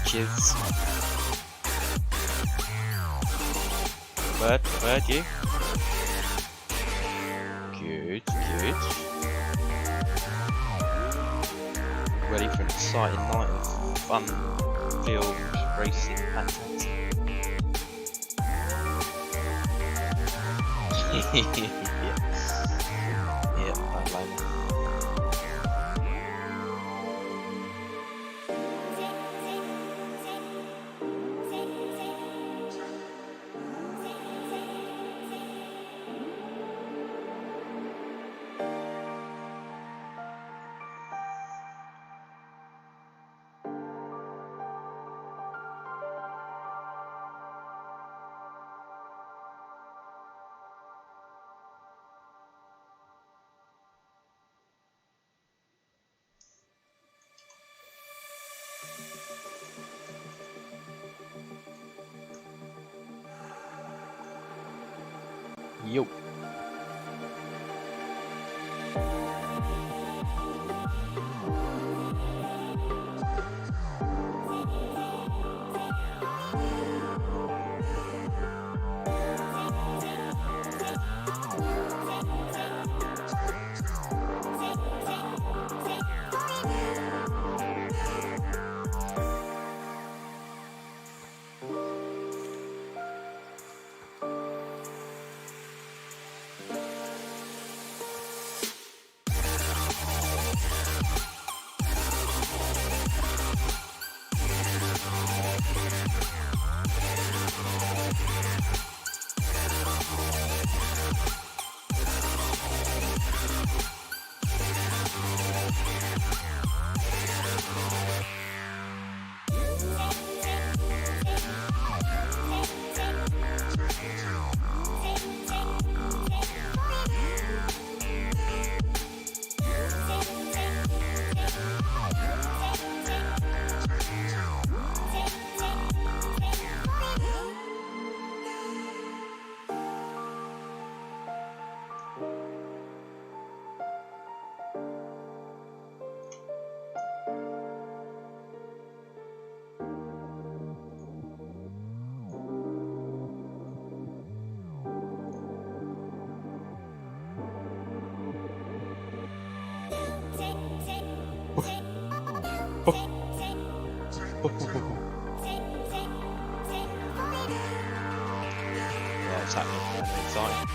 bitches. Bird, you? Good, good. Ready for an exciting night of fun-filled racing content. Yeah, don't blame me. Yo. What's happening? That's exciting.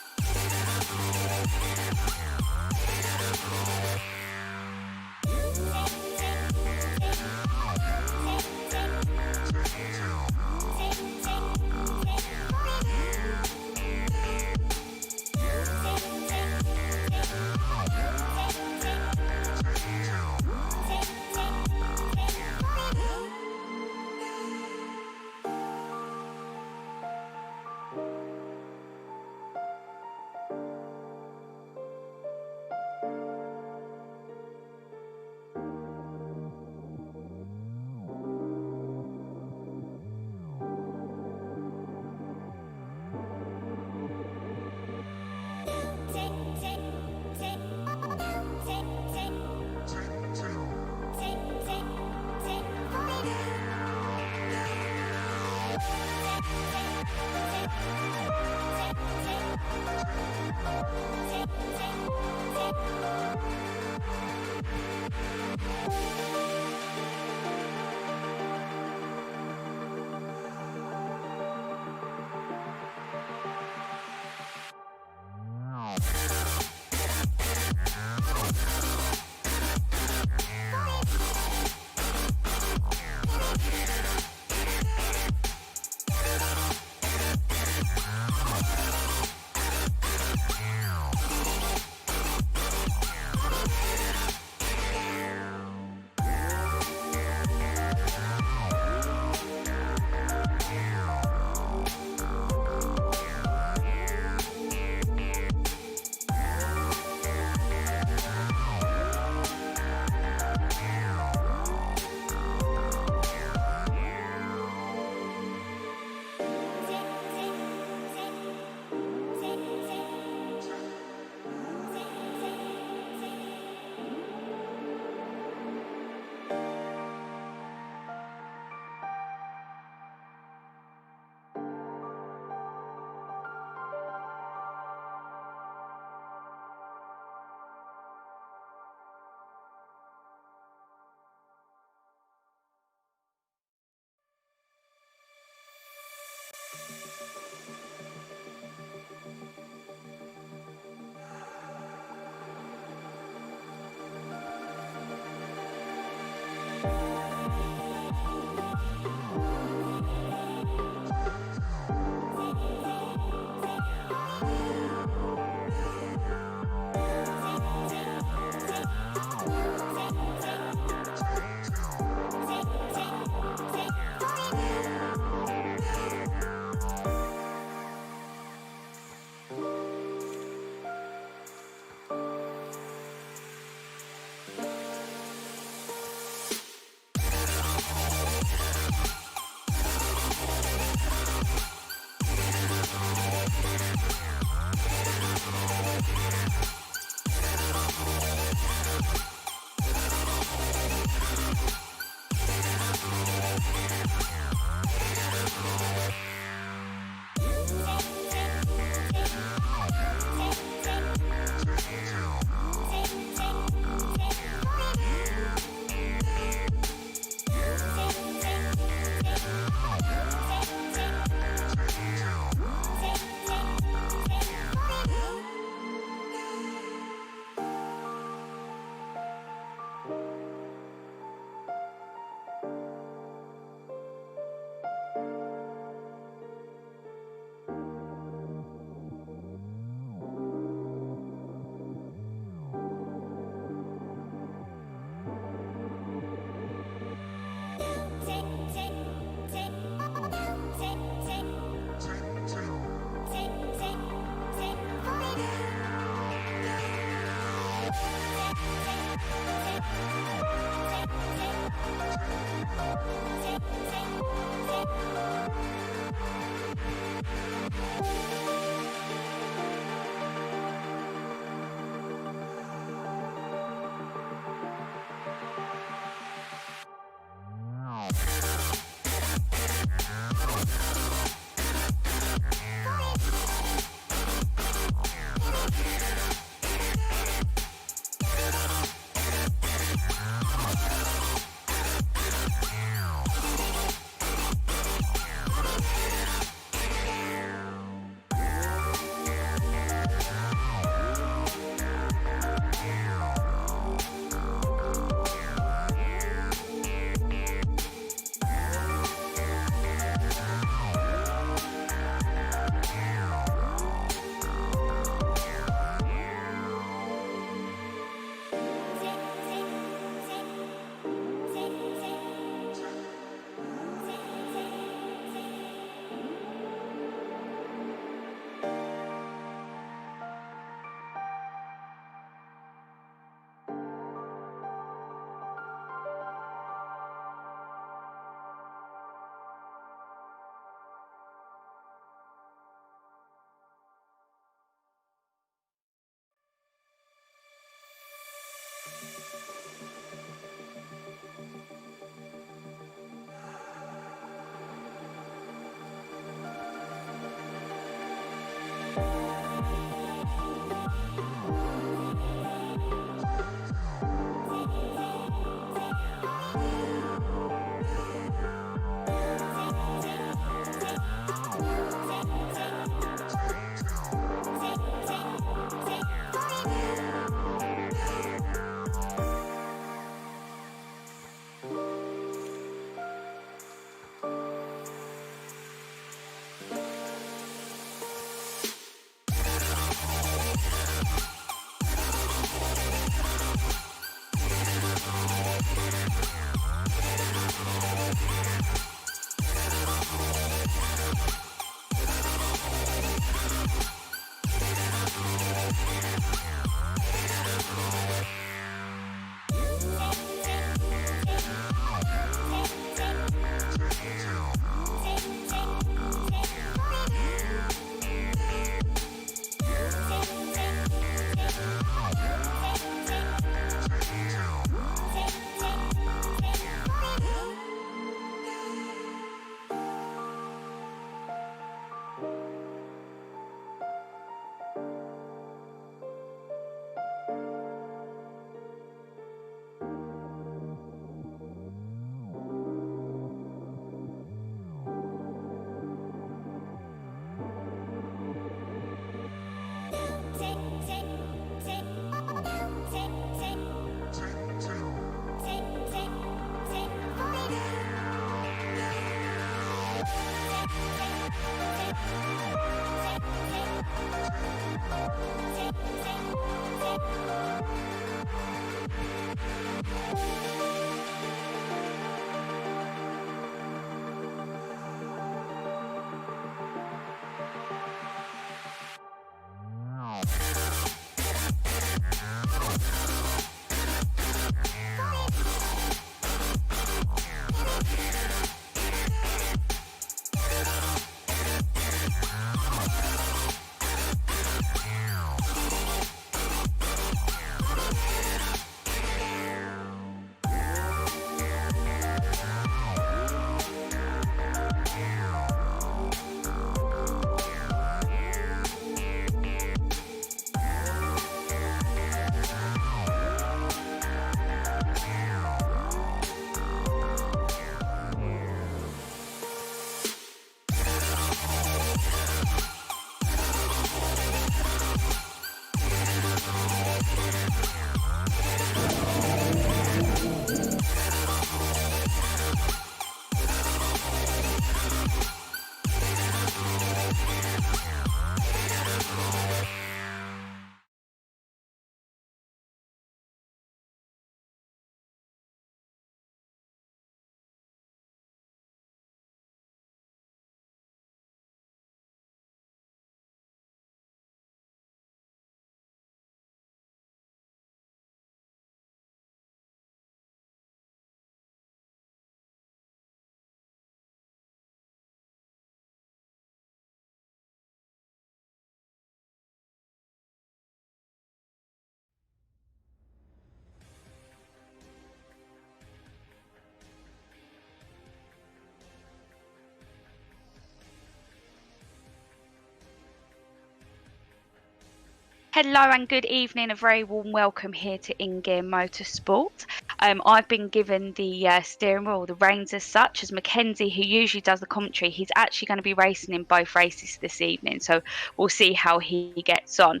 Hello and good evening. A very warm welcome here to InGear Motorsport. I've been given the steering wheel, the reins as such, as Mackenzie, who usually does the commentary. He's actually going to be racing in both races this evening, so we'll see how he gets on.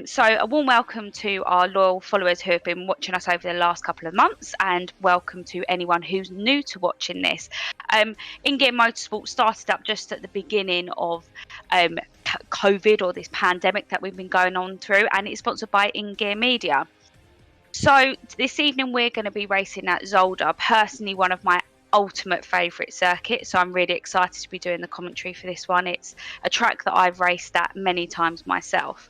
So a warm welcome to our loyal followers who have been watching us over the last couple of months, and welcome to anyone who's new to watching this. InGear Motorsport started up just at the beginning of COVID, or this pandemic that we've been going on through, and it's sponsored by InGear Media. So this evening we're going to be racing at Zolder, personally one of my ultimate favourite circuits, so I'm really excited to be doing the commentary for this one. It's a track that I've raced at many times myself.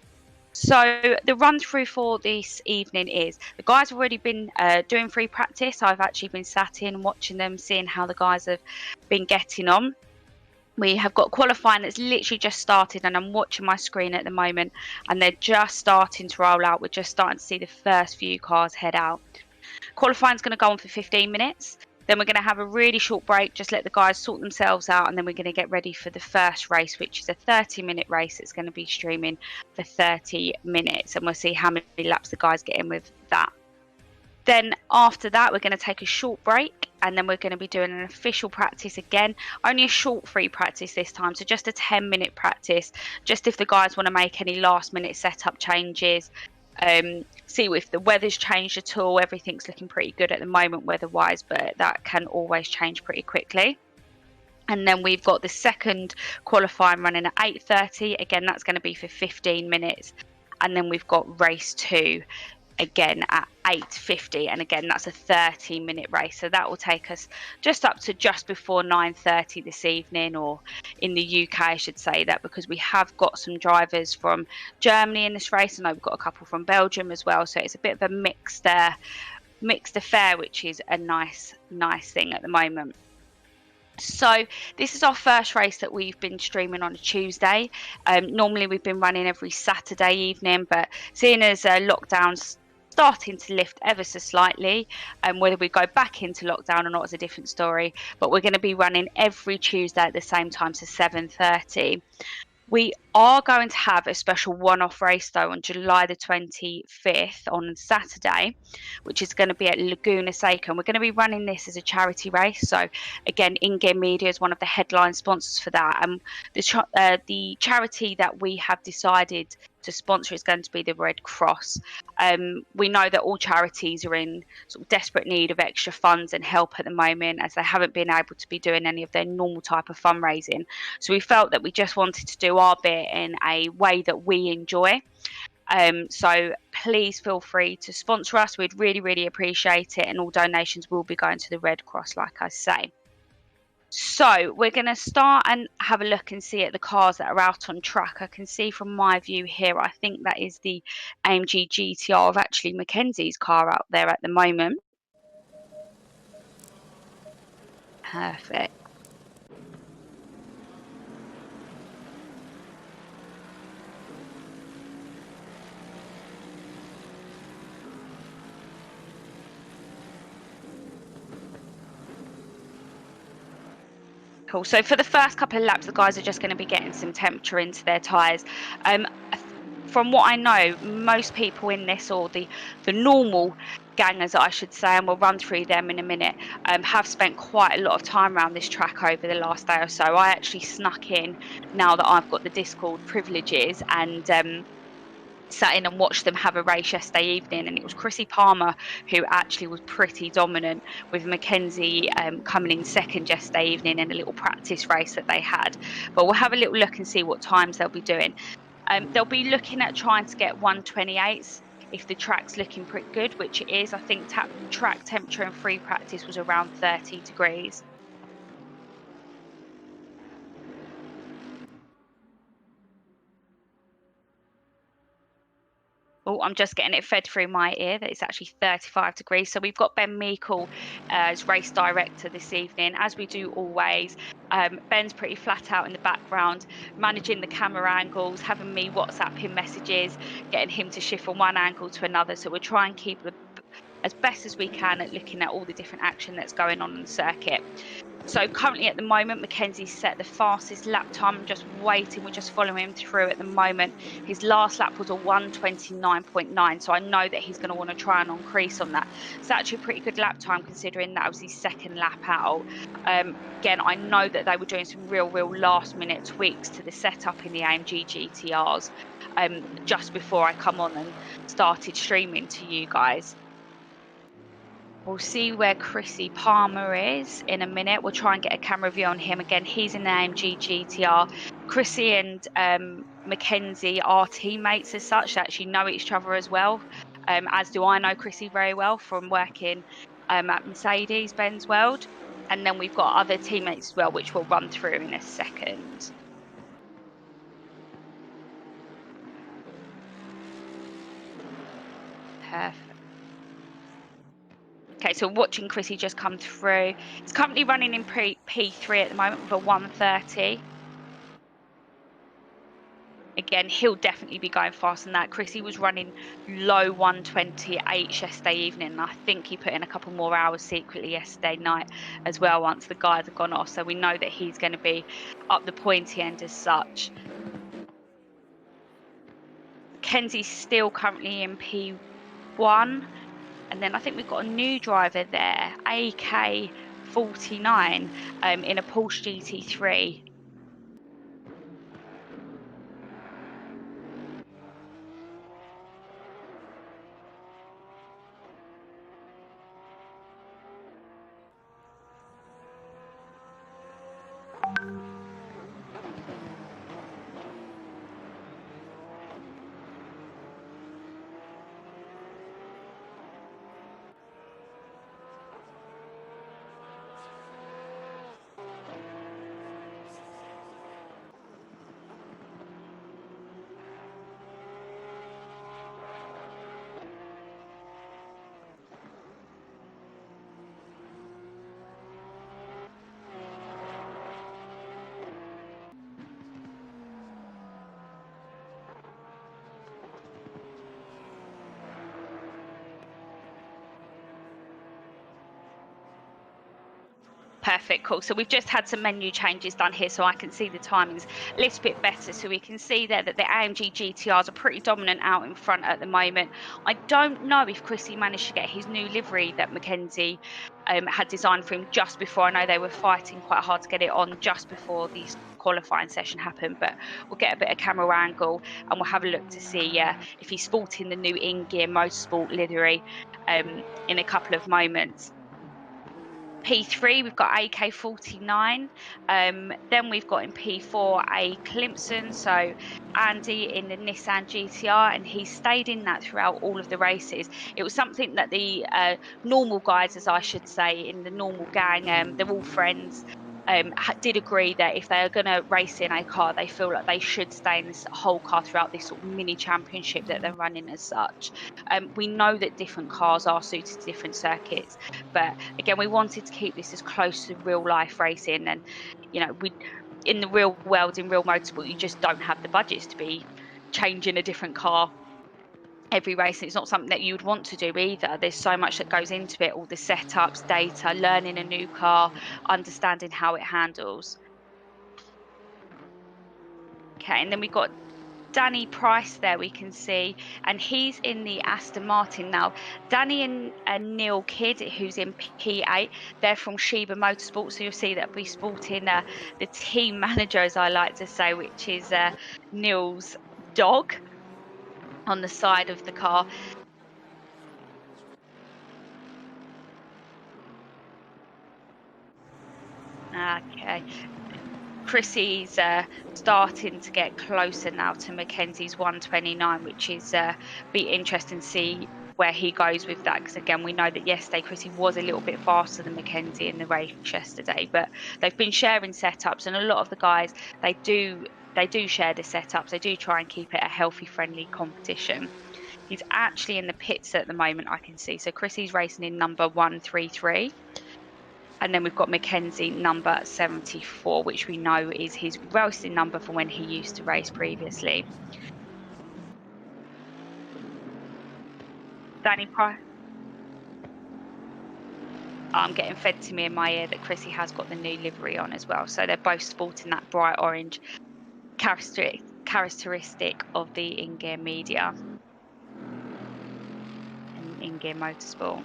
So the run through for this evening is, the guys have already been doing free practice. I've actually been sat in watching them, seeing how the guys have been getting on. We have got qualifying that's literally just started, and I'm watching my screen at the moment, and they're just starting to roll out. We're just starting to see the first few cars head out. Qualifying's going to go on for 15 minutes. Then we're going to have a really short break, just let the guys sort themselves out, and then we're going to get ready for the first race, which is a 30-minute race. It's going to be streaming for 30 minutes, and we'll see how many laps the guys get in with that. Then after that, we're going to take a short break, and then we're going to be doing an official practice again. Only a short free practice this time, so just a 10-minute practice, just if the guys want to make any last-minute setup changes, see if the weather's changed at all. Everything's looking pretty good at the moment weather-wise, but that can always change pretty quickly. And then we've got the second qualifying running at 8:30. Again, that's going to be for 15 minutes. And then we've got race 2 again at 8:50, and again that's a 30-minute race, so that will take us just up to just before 9:30 this evening, or in the UK I should say that, because we have got some drivers from Germany in this race. I know we've got a couple from Belgium as well, so it's a bit of a mixed affair, which is a nice thing at the moment. So this is our first race that we've been streaming on a Tuesday. Normally we've been running every Saturday evening, but seeing as lockdown's starting to lift ever so slightly, and whether we go back into lockdown or not is a different story, but we're going to be running every Tuesday at the same time, so 7:30. We are going to have a special one-off race though on July the 25th on Saturday, which is going to be at Laguna Seca, and we're going to be running this as a charity race. So again, InGear Media is one of the headline sponsors for that, and the charity that we have decided to sponsor is going to be the Red Cross. We know that all charities are in sort of desperate need of extra funds and help at the moment, as they haven't been able to be doing any of their normal type of fundraising. So we felt that we just wanted to do our bit in a way that we enjoy. So please feel free to sponsor us. We'd really appreciate it, and all donations will be going to the Red Cross, like I say. So we're going to start and have a look and see at the cars that are out on track. I can see from my view here, I think that is the AMG GTR of actually Mackenzie's car out there at the moment. Perfect. Cool. So for the first couple of laps, the guys are just going to be getting some temperature into their tyres. From what I know, most people in this, or the normal gangers, I should say, and we'll run through them in a minute, have spent quite a lot of time around this track over the last day or so. I actually snuck in now that I've got the Discord privileges, and sat in and watched them have a race yesterday evening, and it was Chrissy Palmer who actually was pretty dominant, with Mackenzie coming in second yesterday evening in a little practice race that they had. But we'll have a little look and see what times they'll be doing. They'll be looking at trying to get 128s if the track's looking pretty good, which it is. I think track temperature in free practice was around 30 degrees. Oh, I'm just getting it fed through my ear that it's actually 35 degrees. So we've got Ben Meikle as race director this evening, as we do always. Ben's pretty flat out in the background, managing the camera angles, having me WhatsApp him messages, getting him to shift from one angle to another. So we'll try and keep as best as we can at looking at all the different action that's going on the circuit. So currently at the moment, Mackenzie's set the fastest lap time. I'm just waiting. We're just following him through at the moment. His last lap was a 1:29.9. So I know that he's going to want to try and increase on that. It's actually a pretty good lap time considering that was his second lap out. Again, I know that they were doing some real last minute tweaks to the setup in the AMG GTRs just before I come on and started streaming to you guys. We'll see where Chrissy Palmer is in a minute. We'll try and get a camera view on him. Again, he's in the AMG GTR. Chrissy and Mackenzie are teammates as such. They actually know each other as well, as do I know Chrissy very well from working at Mercedes-Benz World. And then we've got other teammates as well, which we'll run through in a second. Perfect. Okay, so watching Chrissy just come through. It's currently running in P3 at the moment with a 1:30. Again, he'll definitely be going faster than that. Chrissy was running low 128 yesterday evening, and I think he put in a couple more hours secretly yesterday night as well once the guys have gone off. So we know that he's going to be up the pointy end as such. Kenzie's still currently in P1. And then I think we've got a new driver there, AK49, in a Porsche GT3. Perfect, cool. So we've just had some menu changes done here so I can see the timings a little bit better. So we can see there that the AMG GTRs are pretty dominant out in front at the moment. I don't know if Chrissy managed to get his new livery that Mackenzie had designed for him just before. I know they were fighting quite hard to get it on just before the qualifying session happened, but we'll get a bit of camera angle and we'll have a look to see if he's sporting the new InGear Motorsport livery in a couple of moments. P3, we've got AK49. Then we've got in P4 a Clemson, so Andy in the Nissan GTR, and he stayed in that throughout all of the races. It was something that the normal guys, as I should say, in the normal gang, they're all friends, did agree that if they are going to race in a car, they feel like they should stay in this whole car throughout this sort of mini championship that they're running as such. We know that different cars are suited to different circuits, but again, we wanted to keep this as close to real life racing. And, you know, in the real world, in real motorsport, you just don't have the budgets to be changing a different car every race. It's not something that you would want to do either. There's so much that goes into it, all the setups, data, learning a new car, understanding how it handles. Okay, and then we've got Danny Price there, we can see, and he's in the Aston Martin now. Danny and Neil Kidd, who's in P8, they're from Sheba Motorsport, so you'll see that we're sporting the team manager, as I like to say, which is Neil's dog on the side of the car. Okay. Chrissy's starting to get closer now to Mackenzie's 129, which is be interesting to see where he goes with that, because again, we know that yesterday Chrissy was a little bit faster than Mackenzie in the race yesterday, but they've been sharing setups, and a lot of the guys, they do share the setups. They do try and keep it a healthy, friendly competition. He's actually in the pits at the moment, I can see. So Chrissy's racing in number 133. And then we've got Mackenzie number 74, which we know is his racing number from when he used to race previously. Danny Price. I'm getting fed to me in my ear that Chrissy has got the new livery on as well. So they're both sporting that bright orange characteristic of the InGear media and InGear Motorsport.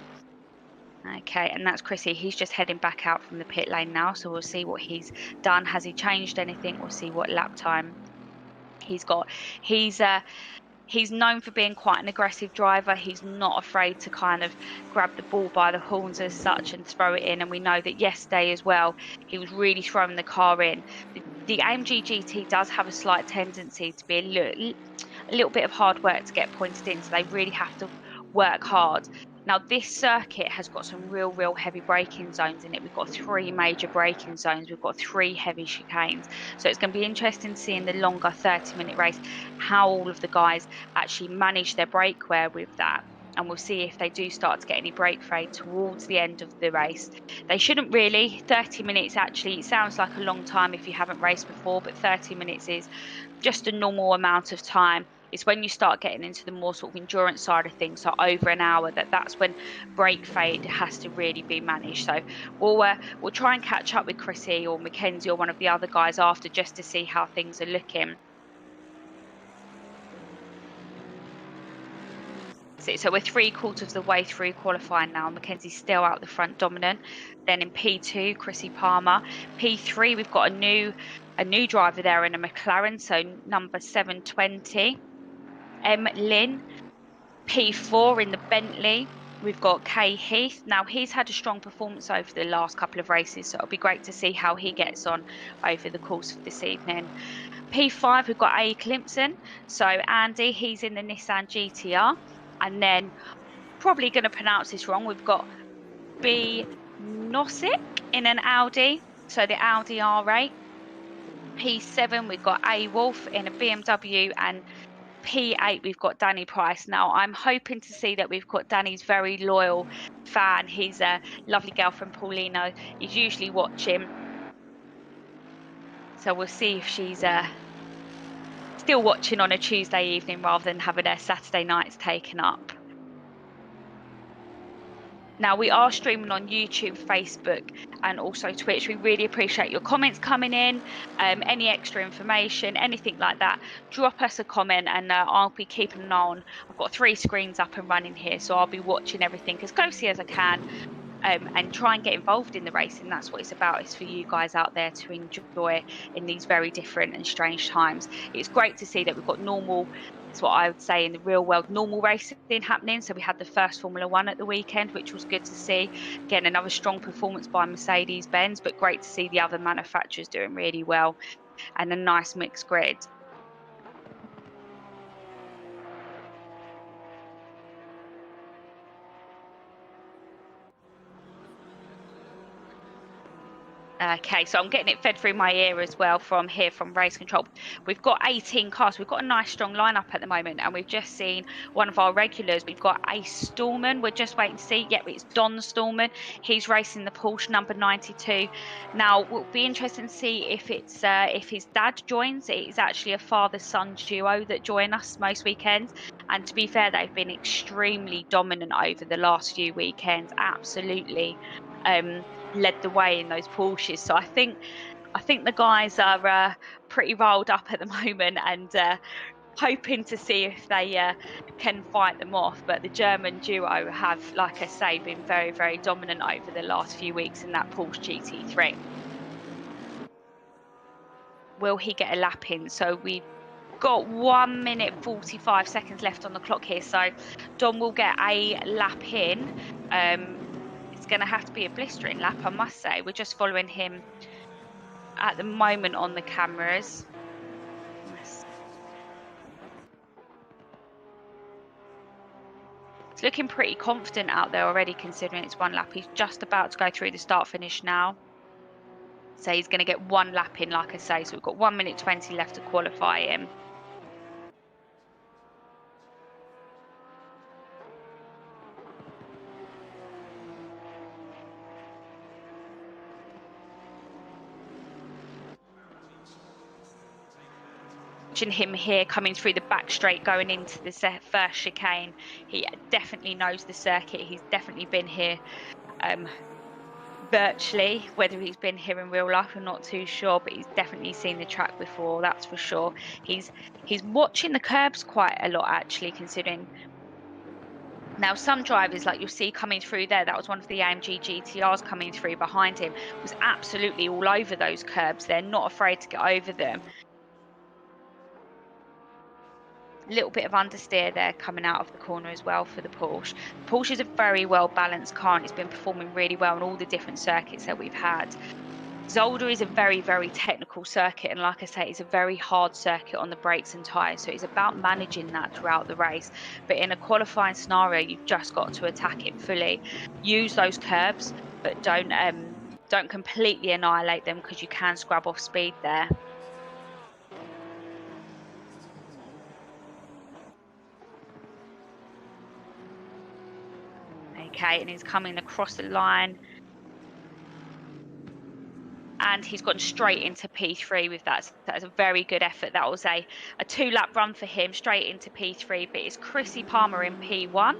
Okay, and that's Chrissy. He's just heading back out from the pit lane now, so we'll see what he's done. Has he changed anything? We'll see what lap time he's got. He's known for being quite an aggressive driver. He's not afraid to kind of grab the ball by the horns as such and throw it in. And we know that yesterday as well, he was really throwing the car in. The AMG GT does have a slight tendency to be a little bit of hard work to get pointed in, so they really have to work hard. Now, this circuit has got some real heavy braking zones in it. We've got 3 major braking zones. We've got 3 heavy chicanes. So it's going to be interesting to see in the longer 30-minute race how all of the guys actually manage their brake wear with that. and we'll see if they do start to get any brake fade towards the end of the race. They shouldn't really. 30 minutes actually, it sounds like a long time if you haven't raced before, but 30 minutes is just a normal amount of time. It's when you start getting into the more sort of endurance side of things, so over an hour, that's when brake fade has to really be managed. So we'll try and catch up with Chrissy or Mackenzie or one of the other guys after, just to see how things are looking. So we're 3/4 of the way through qualifying now. Mackenzie's still out the front dominant. Then in P2, Chrissy Palmer. P3, we've got a new driver there in a McLaren, so number 720. Lynn. P4 in the Bentley, we've got Kay Heath. Now, he's had a strong performance over the last couple of races, so it'll be great to see how he gets on over the course of this evening. P5, we've got A. Climpson. So Andy, he's in the Nissan GTR. And then, probably going to pronounce this wrong, we've got B. Nossick in an Audi, so the Audi R8. P7, we've got A. Wolf in a BMW, and P8, we've got Danny Price. Now, I'm hoping to see that we've got Danny's very loyal fan. His lovely girlfriend, Paulina, is usually watching. So we'll see if she's still watching on a Tuesday evening rather than having her Saturday nights taken up. Now, we are streaming on YouTube, Facebook, and also Twitch. We really appreciate your comments coming in. Any extra information, anything like that, drop us a comment and I'll be keeping an eye on. I've got 3 screens up and running here, so I'll be watching everything as closely as I can and try and get involved in the racing. That's what it's about. It's for you guys out there to enjoy in these very different and strange times. It's great to see that we've got normal, it's what I would say in the real world, normal racing happening. So we had the first Formula One at the weekend, which was good to see. Again, another strong performance by Mercedes-Benz, but great to see the other manufacturers doing really well and a nice mixed grid. Okay, so I'm getting it fed through my ear as well from here from Race Control. We've got 18 cars. We've got a nice strong lineup at the moment, and we've just seen one of our regulars. We've got Ace Stallman. We're just waiting to see. Yep, it's Don Stallman. He's racing the Porsche number 92. Now, we'll be interested to see if it's if his dad joins. It's actually a father-son duo that join us most weekends. And to be fair, they've been extremely dominant over the last few weekends. Absolutely. Led the way in those Porsches. So I think the guys are pretty rolled up at the moment and hoping to see if they can fight them off. But the German duo have, like I say, been very, very dominant over the last few weeks in that Porsche GT3. Will he get a lap in? So we've got 1 minute 45 seconds left on the clock here. So Don will get a lap in. Going to have to be a blistering lap, I must say. We're just following him at the moment on the cameras. It's looking pretty confident out there already, considering it's 1 lap. He's just about to go through the start finish now, so he's going to get 1 lap in, like I say. So we've got 1 minute 20 left to qualify him. Him here coming through the back straight going into the first chicane. He definitely knows the circuit. He's definitely been here virtually. Whether he's been here in real life, I'm not too sure, but he's definitely seen the track before, that's for sure. He's watching the curbs quite a lot, actually, considering. Now, some drivers, like you'll see coming through there, that was one of the AMG GTRs coming through behind him, was absolutely all over those curbs. They're not afraid to get over them. Little bit of understeer there coming out of the corner as well for the Porsche. The Porsche is a very well balanced car and it's been performing really well on all the different circuits that we've had. Zolder is a very, very technical circuit, and like I say, it's a very hard circuit on the brakes and tyres, so it's about managing that throughout the race. But in a qualifying scenario, you've just got to attack it fully. Use those curbs, but don't completely annihilate them, because you can scrub off speed there. Okay, and he's coming across the line. And he's gone straight into P3 with that. So that's a very good effort. That was a 2-lap run for him, straight into P3. But it's Chrissy Palmer in P1,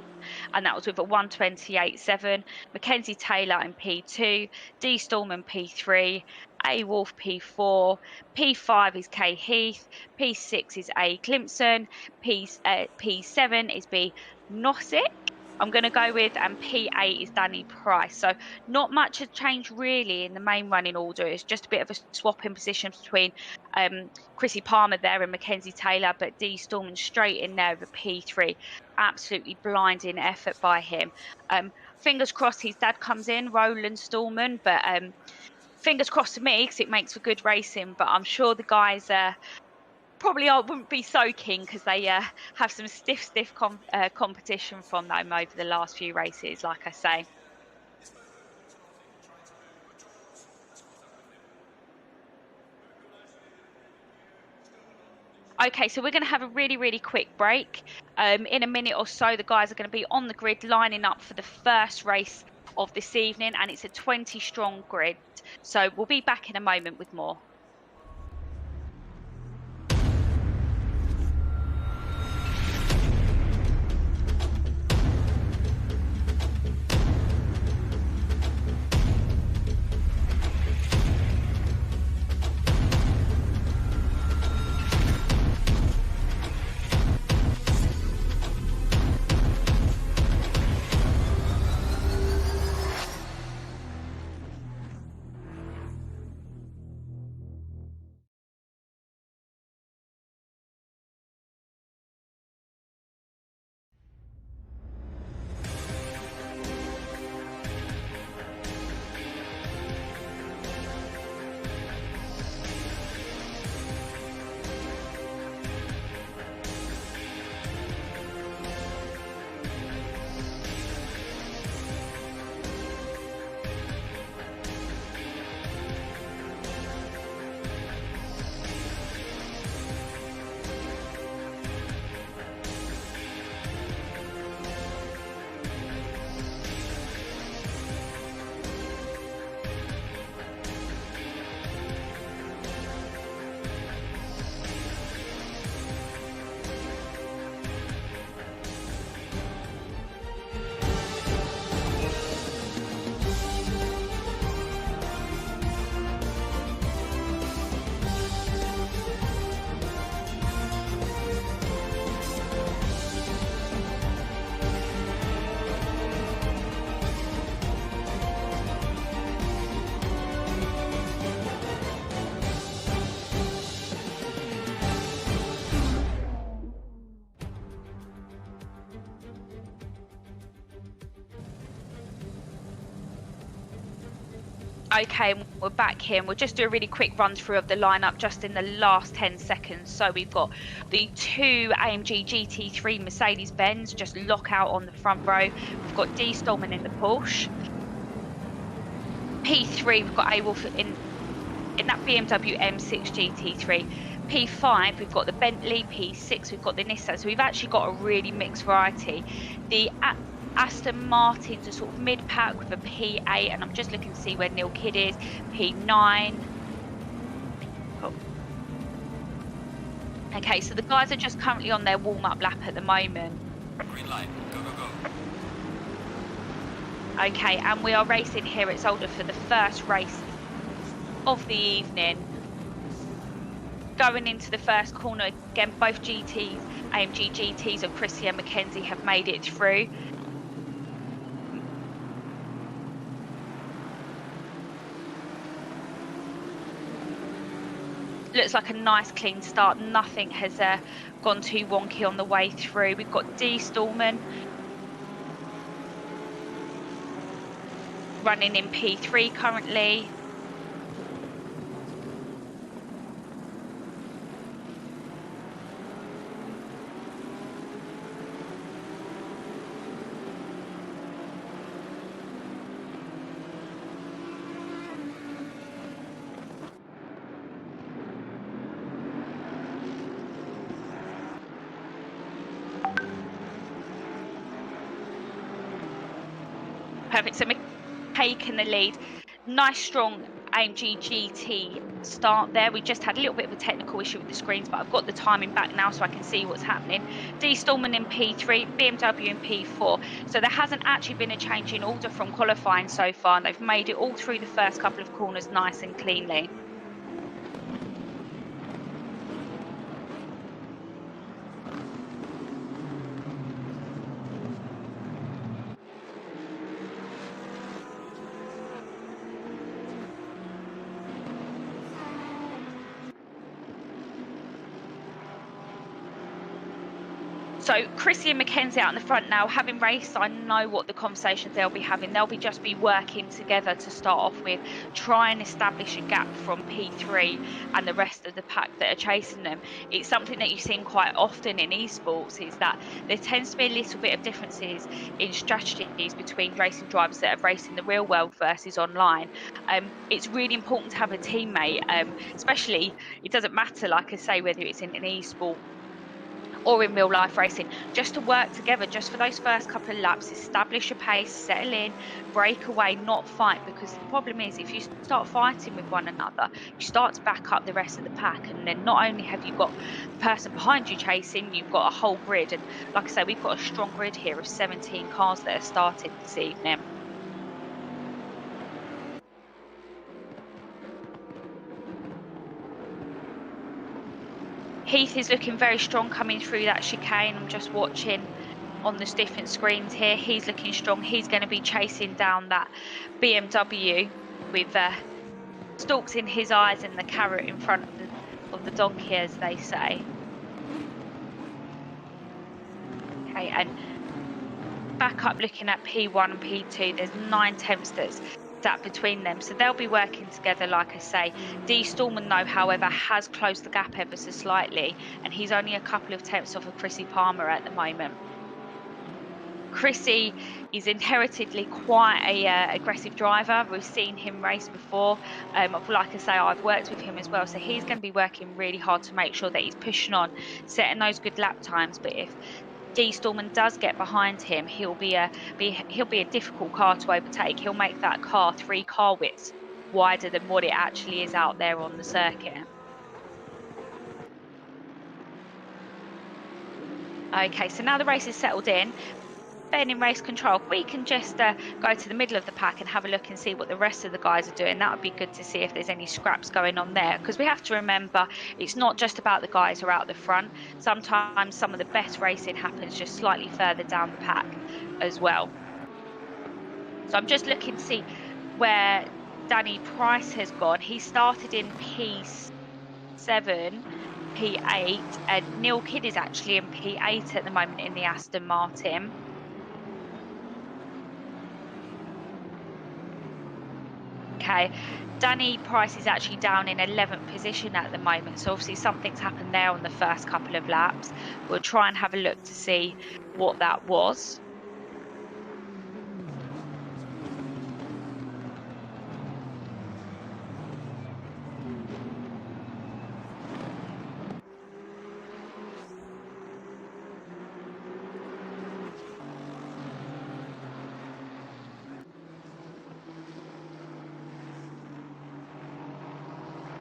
and that was with a 1:28.7. Mackenzie Taylor in P2, D Storman P3, A Wolf P4, P5 is Kay Heath, P6 is A Climpson, P7 is B Nossick. I'm going to go with, and P8 is Danny Price. So not much has changed really in the main running order. It's just a bit of a swap in positions between Chrissy Palmer there and Mackenzie Taylor, but D Storman straight in there with a P3. Absolutely blinding effort by him. Fingers crossed his dad comes in, Roland Stallman, but fingers crossed to me because it makes for good racing. But I'm sure the guys probably I wouldn't be so keen because they have some stiff competition from them over the last few races, like I say. Okay, so we're going to have a really quick break. In a minute or so, the guys are going to be on the grid lining up for the first race of this evening, and it's a 20-strong grid. So we'll be back in a moment with more. Okay, we're back here. We'll just do a really quick run through of the lineup just in the last 10 seconds. So we've got the 2 AMG GT3 Mercedes-Benz, just lock out on the front row. We've got D Stallman in the Porsche. P3, we've got A Wolf in that BMW M6 GT3. P5, we've got the Bentley. P6, we've got the Nissan. So we've actually got a really mixed variety. The Aston Martin's a sort of mid-pack with a P8, and I'm just looking to see where Neil Kidd is. P9. Oh. Okay, so the guys are just currently on their warm-up lap at the moment. Green light, go, go, go. Okay, and we are racing here at Zolder for the first race of the evening. Going into the first corner, again, both GTs, AMG GTs of Chrissy and Mackenzie have made it through. Looks like a nice clean start. Nothing has gone too wonky on the way through. We've got D Stallman running in P3 currently. Perfect. So taking the lead. Nice strong AMG GT start there. We just had a little bit of a technical issue with the screens, but I've got the timing back now so I can see what's happening. D Stallman in P3, BMW in P4. So there hasn't actually been a change in order from qualifying so far, and they've made it all through the first couple of corners nice and cleanly. So Chrissy and Mackenzie out in the front now, having raced, I know what the conversations they'll be having. They'll be just working together to start off with, try and establish a gap from P3 and the rest of the pack that are chasing them. It's something that you've seen quite often in esports, is that there tends to be a little bit of differences in strategies between racing drivers that have raced in the real world versus online. It's really important to have a teammate, especially, it doesn't matter, like I say, whether it's in an esport or in real life racing, just to work together, just for those first couple of laps, establish a pace, settle in, break away, not fight. Because the problem is, if you start fighting with one another, you start to back up the rest of the pack, and then not only have you got the person behind you chasing, you've got a whole grid. And like I say, we've got a strong grid here of 17 cars that are starting this evening. Heath is looking very strong coming through that chicane. I'm just watching on the different screens here. He's looking strong. He's going to be chasing down that BMW with stalks in his eyes and the carrot in front of the donkey, as they say. Okay, and back up looking at P1 and P2, there's 9 tenths that's sat between them, so they'll be working together, like I say. D Stallman, though, however, has closed the gap ever so slightly, and he's only a couple of tenths off of Chrissy Palmer at the moment. Chrissy is inheritedly quite a aggressive driver. We've seen him race before. Like I say, I've worked with him as well, so he's going to be working really hard to make sure that he's pushing on, setting those good lap times. But if D Stallman does get behind him, he'll be a difficult car to overtake. He'll make that car 3 car widths wider than what it actually is out there on the circuit. Okay, so now the race is settled in. Ben in race control, we can just go to the middle of the pack and have a look and see what the rest of the guys are doing. That would be good to see if there's any scraps going on there, because we have to remember, it's not just about the guys who are out the front. Sometimes some of the best racing happens just slightly further down the pack as well. So I'm just looking to see where Danny Price has gone. He started in P7, P8, and Neil Kidd is actually in P8 at the moment in the Aston Martin. Okay, Danny Price is actually down in 11th position at the moment, so obviously something's happened there on the first couple of laps. We'll try and have a look to see what that was.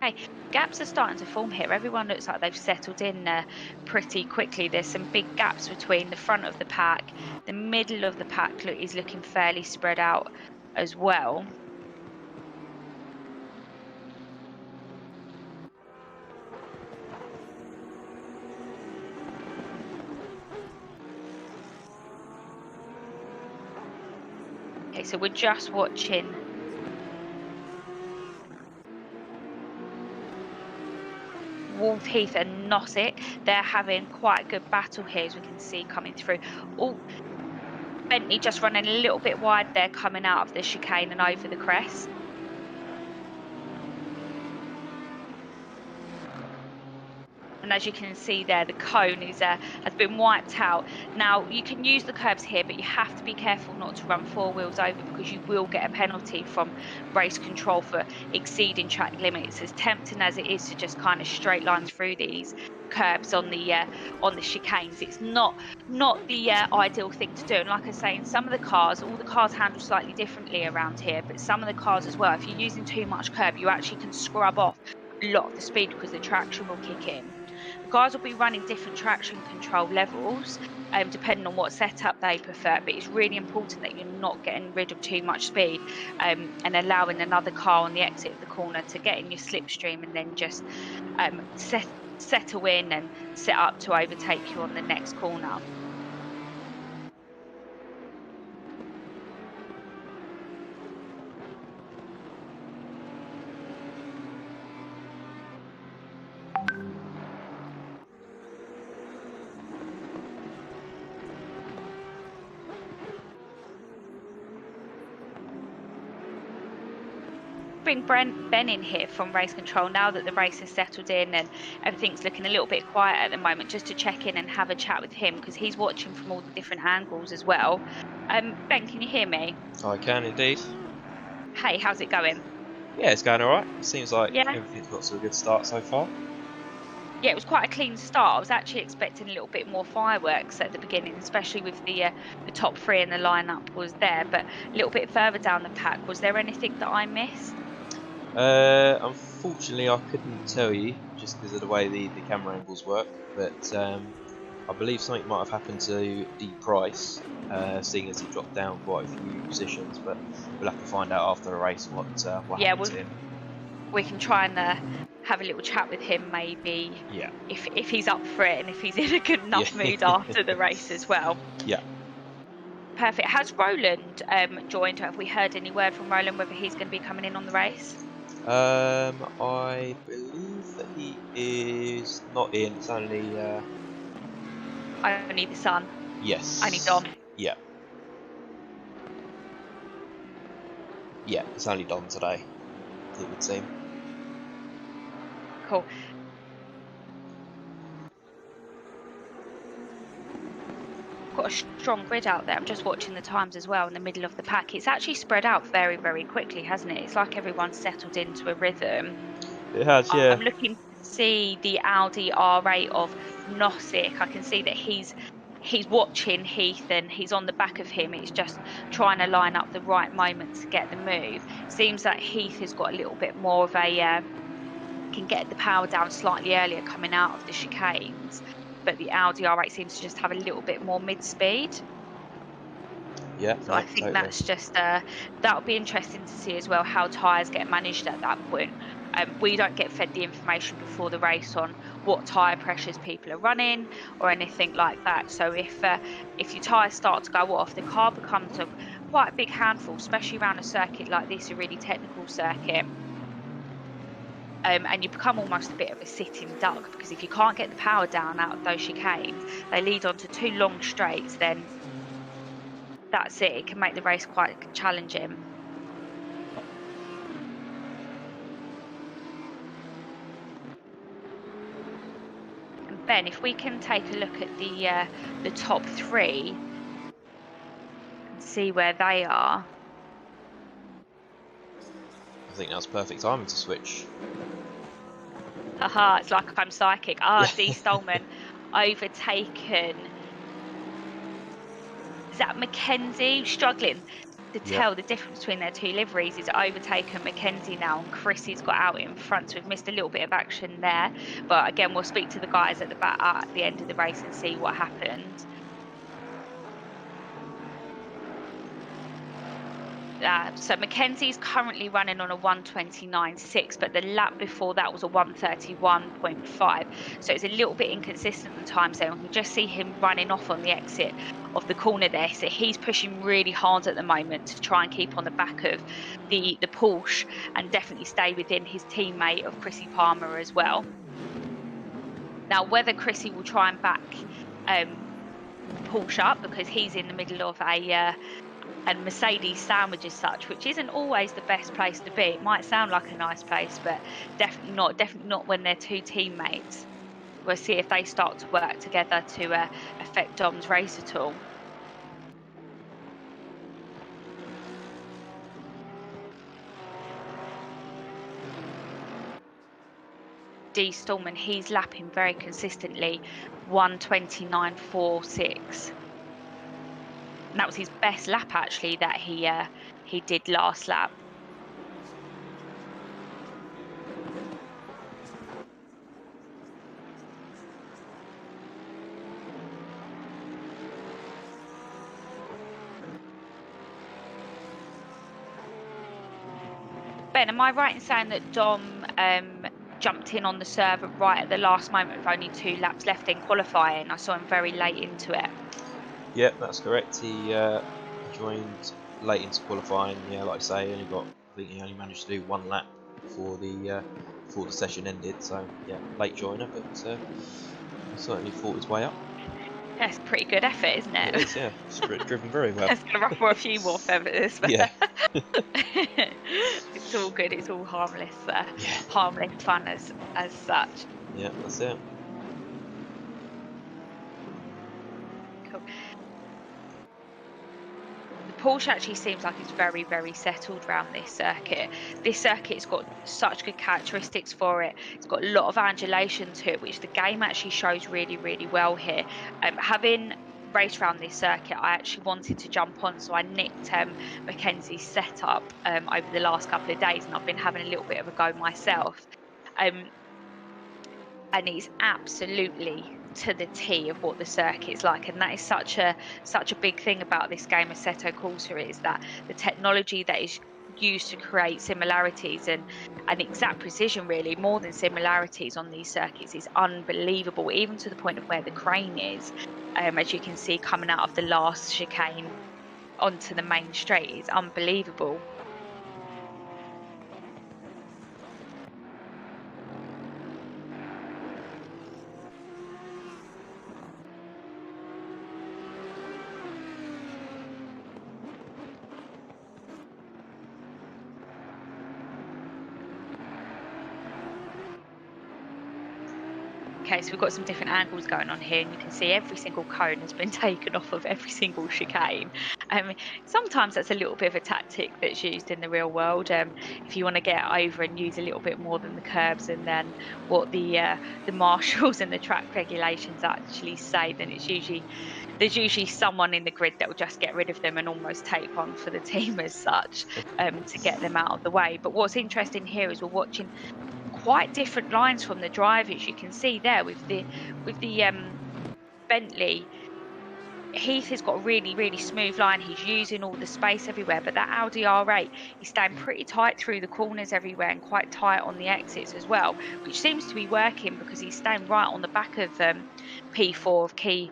Okay, gaps are starting to form here. Everyone looks like they've settled in pretty quickly. There's some big gaps between the front of the pack. The middle of the pack is looking fairly spread out as well. Okay, so we're just watching Wolf Heath and Nossick. They're having quite a good battle here, as we can see coming through. Oh, Bentley just running a little bit wide there, coming out of the chicane and over the crest. and as you can see there, the cone is has been wiped out. Now you can use the curbs here, but you have to be careful not to run four wheels over, because you will get a penalty from race control for exceeding track limits. As tempting as it is to just kind of straight line through these curbs on the chicanes, it's not the ideal thing to do. And like I say, in some of the cars, all the cars handle slightly differently around here, but some of the cars as well, if you're using too much curb, you actually can scrub off a lot of the speed because the traction will kick in. The guys will be running different traction control levels depending on what setup they prefer, but it's really important that you're not getting rid of too much speed and allowing another car on the exit of the corner to get in your slipstream and then just settle in and set up to overtake you on the next corner. Bring Ben in here from race control now that the race has settled in and everything's looking a little bit quiet at the moment, just to check in and have a chat with him, because he's watching from all the different angles as well. Ben, can you hear me? I can indeed. Hey, how's it going? Yeah, it's going alright. It seems like Yeah. everything's got to a good start so far. Yeah, it was quite a clean start. I was actually expecting a little bit more fireworks at the beginning, especially with the top three in the lineup was there. But a little bit further down the pack, was there anything that I missed? Unfortunately, I couldn't tell you just because of the way the camera angles work, but I believe something might have happened to D Price, seeing as he dropped down quite a few positions. But we'll have to find out after the race what happened to him. We can try and have a little chat with him, maybe. Yeah. If he's up for it and if he's in a good enough mood after the race as well. Yeah. Perfect. Has Roland joined? Have we heard any word from Roland whether he's going to be coming in on the race? I believe that he is not in. It's only only the son. Yes. Only Dom. Yeah. Yeah, it's only Dom today, it would seem. Cool. Got a strong grid out there. I'm just watching the times as well in the middle of the pack. It's actually spread out very, very quickly, hasn't it? It's like everyone's settled into a rhythm. It has, yeah. I'm looking to see the Audi R8 of Nossick. I can see that he's watching Heath and he's on the back of him. It's just trying to line up the right moment to get the move. Seems like Heath has got a little bit more of a can get the power down slightly earlier coming out of the chicanes, but the Audi R8 seems to just have a little bit more mid-speed. Yeah. So I think that's just that'll be interesting to see as well how tyres get managed at that point. We don't get fed the information before the race on what tyre pressures people are running or anything like that. So if your tyres start to go off, the car becomes quite a big handful, especially around a circuit like this, a really technical circuit. And you become almost a bit of a sitting duck, because if you can't get the power down out of those chicanes, they lead onto two long straights, then that's it. It can make the race quite challenging. And Ben, if we can take a look at the top three and see where they are. I think that's perfect timing to switch. Haha, it's like I'm psychic. D. Stolman overtaken. Is that Mackenzie? Struggling to tell the difference between their two liveries. He's overtaken Mackenzie now, and Chrissy's got out in front, so we've missed a little bit of action there. But again, we'll speak to the guys at the back at the end of the race and see what happened. So Mackenzie's currently running on a 1:29.6, but the lap before that was a 1:31.5. So it's a little bit inconsistent in times there. We can just see him running off on the exit of the corner there. So he's pushing really hard at the moment to try and keep on the back of the Porsche and definitely stay within his teammate of Chrissy Palmer as well. Now, whether Chrissy will try and back Porsche up, because he's in the middle of and Mercedes sandwich as such, which isn't always the best place to be. It might sound like a nice place, but definitely not when they're two teammates. we'll see if they start to work together to affect Dom's race at all. D Stallman, he's lapping very consistently, 1:29.46. And that was his best lap actually that he did last lap. Ben, am I right in saying that Dom jumped in on the server right at the last moment with only 2 laps left in qualifying? I saw him very late into it. Yeah, that's correct. He joined late into qualifying. Yeah, like I say, I think he only managed to do 1 lap before the session ended. So yeah, late joiner, but he certainly fought his way up. That's pretty good effort, isn't it? It is, yeah. It's driven very well. It's going to ruffle a few more feathers. But Yeah. It's all good. It's all harmless. Yeah. Harmless fun as such. Yeah, that's it. Cool. The Porsche actually seems like it's very, very settled around this circuit. This circuit's got such good characteristics for it. It's got a lot of angulation to it, which the game actually shows really, really well here. Having raced around this circuit, I actually wanted to jump on, so I nicked Mackenzie's setup over the last couple of days, and I've been having a little bit of a go myself. And it's absolutely to the T of what the circuit's like, and that is such a big thing about this game, Assetto Corsa, is that the technology that is used to create similarities and exact precision, really more than similarities on these circuits, is unbelievable, even to the point of where the crane is, as you can see coming out of the last chicane onto the main straight. Is unbelievable. Okay, so we've got some different angles going on here, and you can see every single cone has been taken off of every single chicane. Sometimes that's a little bit of a tactic that's used in the real world. If you want to get over and use a little bit more than the curbs and then what the marshals and the track regulations actually say, then there's usually someone in the grid that will just get rid of them and almost take one for the team as such, to get them out of the way. But what's interesting here is we're watching quite different lines from the drivers. You can see there with the Bentley, Heath has got a really, really smooth line. He's using all the space everywhere, but that Audi R8, he's staying pretty tight through the corners everywhere and quite tight on the exits as well, which seems to be working because he's staying right on the back of P4 of K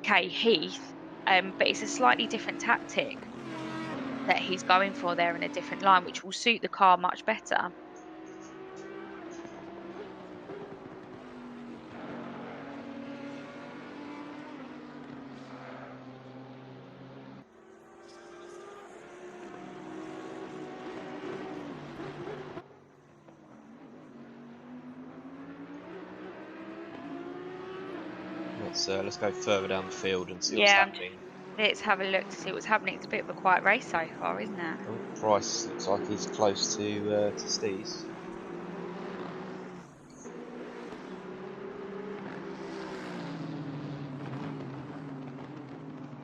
Heath, but it's a slightly different tactic that he's going for there in a different line, which will suit the car much better. Let's go further down the field and see what's happening. Let's have a look to see what's happening. It's a bit of a quiet race so far, isn't it? Oh, Price looks like he's close to Steez.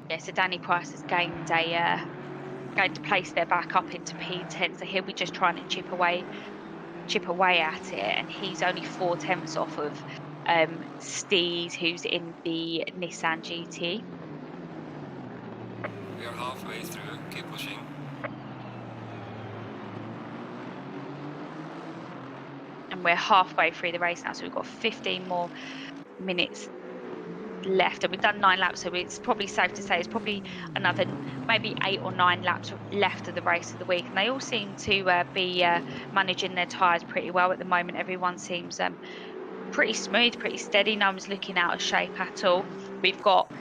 Yeah, so Danny Price has gained to place their back up into P10, so he'll be just trying to chip away at it, and he's only 4/10 off of Steez, who's in the Nissan GT. We are halfway through, keep pushing. And we're halfway through the race now, so we've got 15 more minutes left, and we've done 9 laps, so it's probably safe to say it's probably another maybe 8 or 9 laps left of the race of the week, and they all seem to be managing their tyres pretty well at the moment. Everyone seems pretty smooth, pretty steady. No one's looking out of shape at all. We've got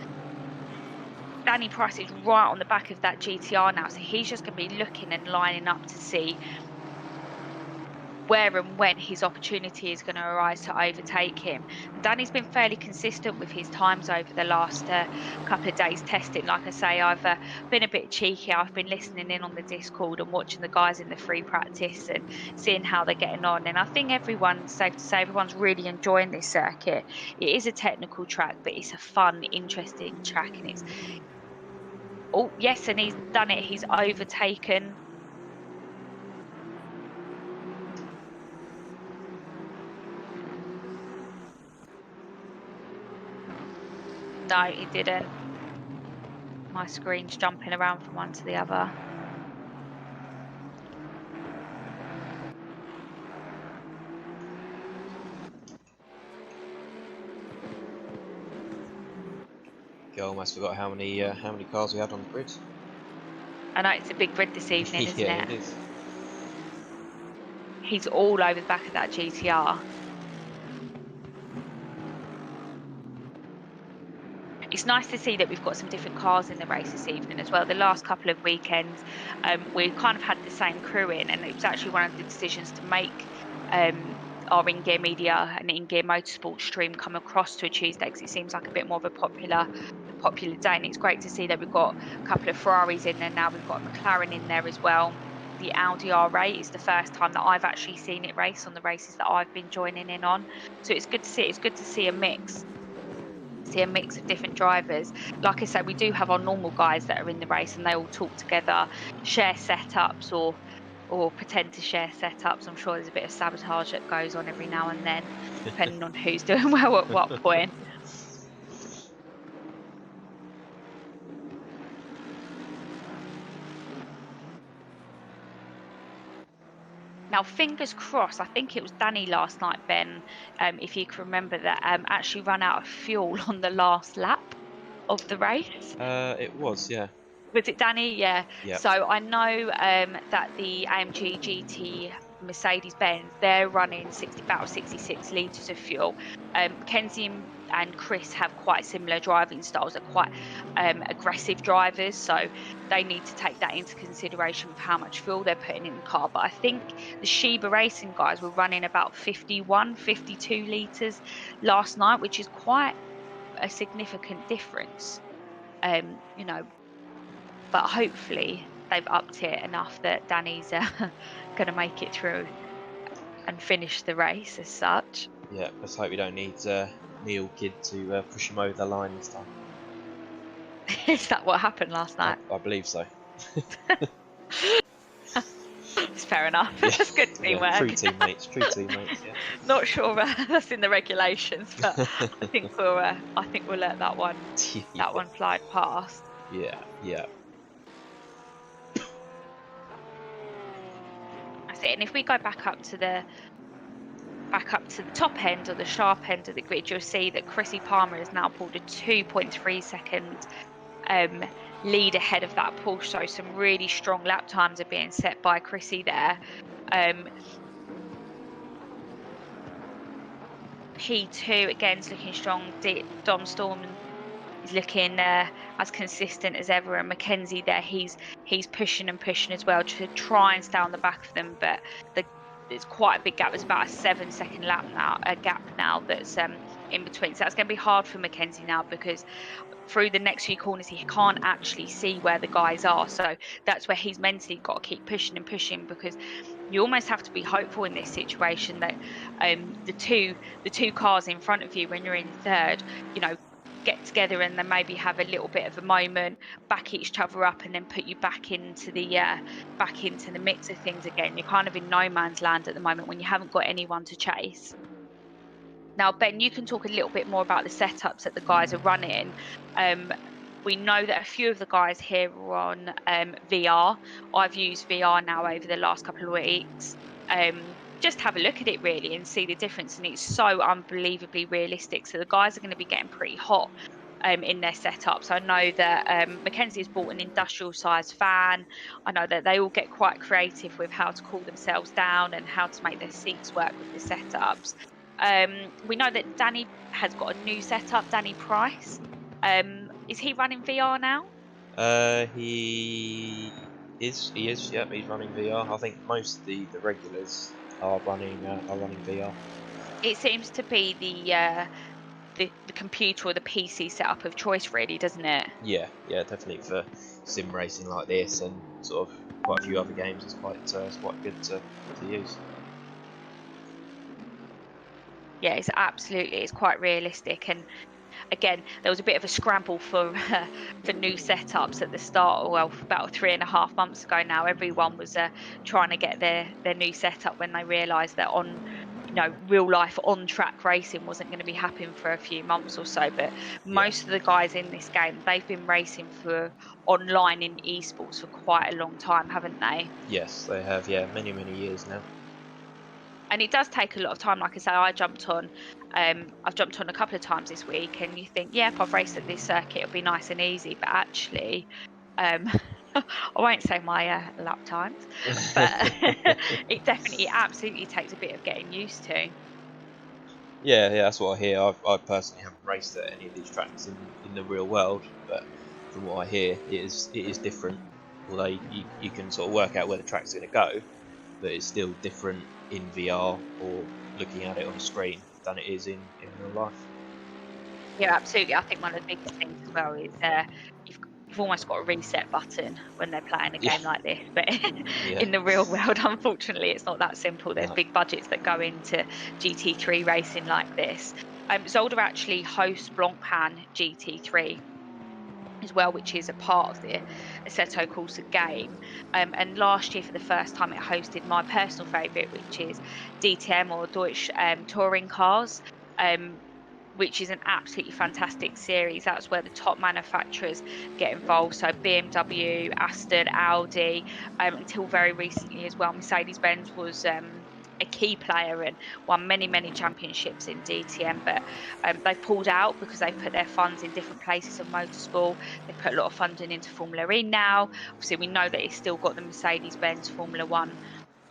Danny Price is right on the back of that GTR now, so he's just going to be looking and lining up to see where and when his opportunity is going to arise to overtake him. And Danny's been fairly consistent with his times over the last couple of days testing. Like I say, I've been a bit cheeky. I've been listening in on the Discord and watching the guys in the free practice and seeing how they're getting on. And I think everyone's safe to say everyone's really enjoying this circuit. It is a technical track, but it's a fun, interesting track. And it's, oh, yes, and he's done it. He's overtaken. No, he didn't. My screen's jumping around from one to the other. I almost forgot how many cars we had on the grid. I know it's a big grid this evening, isn't Yeah, it? it is. He's all over the back of that GTR. It's nice to see that we've got some different cars in the race this evening as well. The last couple of weekends, we kind of had the same crew in, and it was actually one of the decisions to make our InGear Media and InGear Motorsport stream come across to a Tuesday, because it seems like a bit more of a popular day, and it's great to see that we've got a couple of Ferraris in there now. We've got a McLaren in there as well. The Audi R8 is the first time that I've actually seen it race on the races that I've been joining in on, so it's good to see. It's good to see a mix of different drivers. Like I said, we do have our normal guys that are in the race, and they all talk together, share setups, or pretend to share setups. I'm sure there's a bit of sabotage that goes on every now and then, depending on who's doing well at what point. Now, fingers crossed, I think it was Danny last night, Ben, if you can remember that, actually ran out of fuel on the last lap of the race. It was, yeah. Was it Danny? Yeah. Yep. So I know that the AMG GT Mercedes-Benz, they're running about 66 litres of fuel. Kenzie and Chris have quite similar driving styles. They're quite aggressive drivers, so they need to take that into consideration with how much fuel they're putting in the car. But I think the Sheba Racing guys were running about 52 litres last night, which is quite a significant difference. You know, but hopefully they've upped it enough that Danny's going to make it through and finish the race as such. Yeah, let's hope we don't need Neil Kidd to push him over the line this time. Is that what happened last night? I believe so. It's fair enough. Yeah. That's good teamwork. Yeah, true teammates, yeah. Not sure that's in the regulations, but I think we'll let that one fly past. Yeah. That's it. And if we go back up to the top end or the sharp end of the grid, you'll see that Chrissy Palmer has now pulled a 2.3 second lead ahead of that Porsche. So some really strong lap times are being set by Chrissy there. P2 again is looking strong. Dom Storm is looking as consistent as ever, and Mackenzie there, he's pushing as well to try and stay on the back of them, but it's quite a big gap. It's about a 7-second gap now that's in between, so that's going to be hard for Mackenzie now, because through the next few corners he can't actually see where the guys are, so that's where he's mentally got to keep pushing, because you almost have to be hopeful in this situation that the two cars in front of you when you're in third, you know, get together and then maybe have a little bit of a moment, back each other up, and then put you back into the mix of things again. You're kind of in no man's land at the moment when you haven't got anyone to chase. Now, Ben, you can talk a little bit more about the setups that the guys are running. We know that a few of the guys here are on VR. I've used VR now over the last couple of weeks. Just have a look at it really and see the difference, and it's so unbelievably realistic. So the guys are going to be getting pretty hot in their setups. I know that Mackenzie has bought an industrial sized fan. I know that they all get quite creative with how to cool themselves down and how to make their seats work with the setups. We know that Danny has got a new setup, Danny Price. Is he running VR now? He is, yeah, he's running VR. I think most of the regulars are running VR. It seems to be the computer or the PC setup of choice, really, doesn't it? Yeah, definitely for sim racing like this and sort of quite a few other games. It's quite good to use. Yeah, it's quite realistic. And again, there was a bit of a scramble for for new setups at the start. Well, about 3.5 months ago now, everyone was trying to get their new setup when they realised that on real life on track racing wasn't going to be happening for a few months or so. But Yeah. most of the guys in this game, they've been racing for online in esports for quite a long time, haven't they? Yes, they have. Yeah, many years now. And it does take a lot of time. Like I say, I've jumped on a couple of times this week, and you think, yeah, if I've raced at this circuit, it'll be nice and easy. But actually, um, I won't say my lap times, but it absolutely takes a bit of getting used to. Yeah, that's what I hear. I personally haven't raced at any of these tracks in the real world, but from what I hear, it is different. Although you can sort of work out where the track's going to go, but it's still different in VR or looking at it on a screen than it is in real life. Yeah, absolutely. I think one of the biggest things as well is you've almost got a reset button when they're playing a Yeah, game like this. But yeah, in the real world, unfortunately, it's not that simple. There's no, big budgets that go into GT3 racing like this. Zolder actually hosts Blancpain GT3 as well, which is a part of the Assetto Corsa game. And last year, for the first time, it hosted my personal favourite, which is DTM or Deutsch touring cars. Um, which is an absolutely fantastic series. That's where the top manufacturers get involved. So BMW, Aston, Audi, until very recently as well, Mercedes-Benz was a key player and won many championships in DTM. But they've pulled out because they've put their funds in different places of motorsport. They've put a lot of funding into Formula E now. Obviously, we know that it's still got the Mercedes-Benz Formula One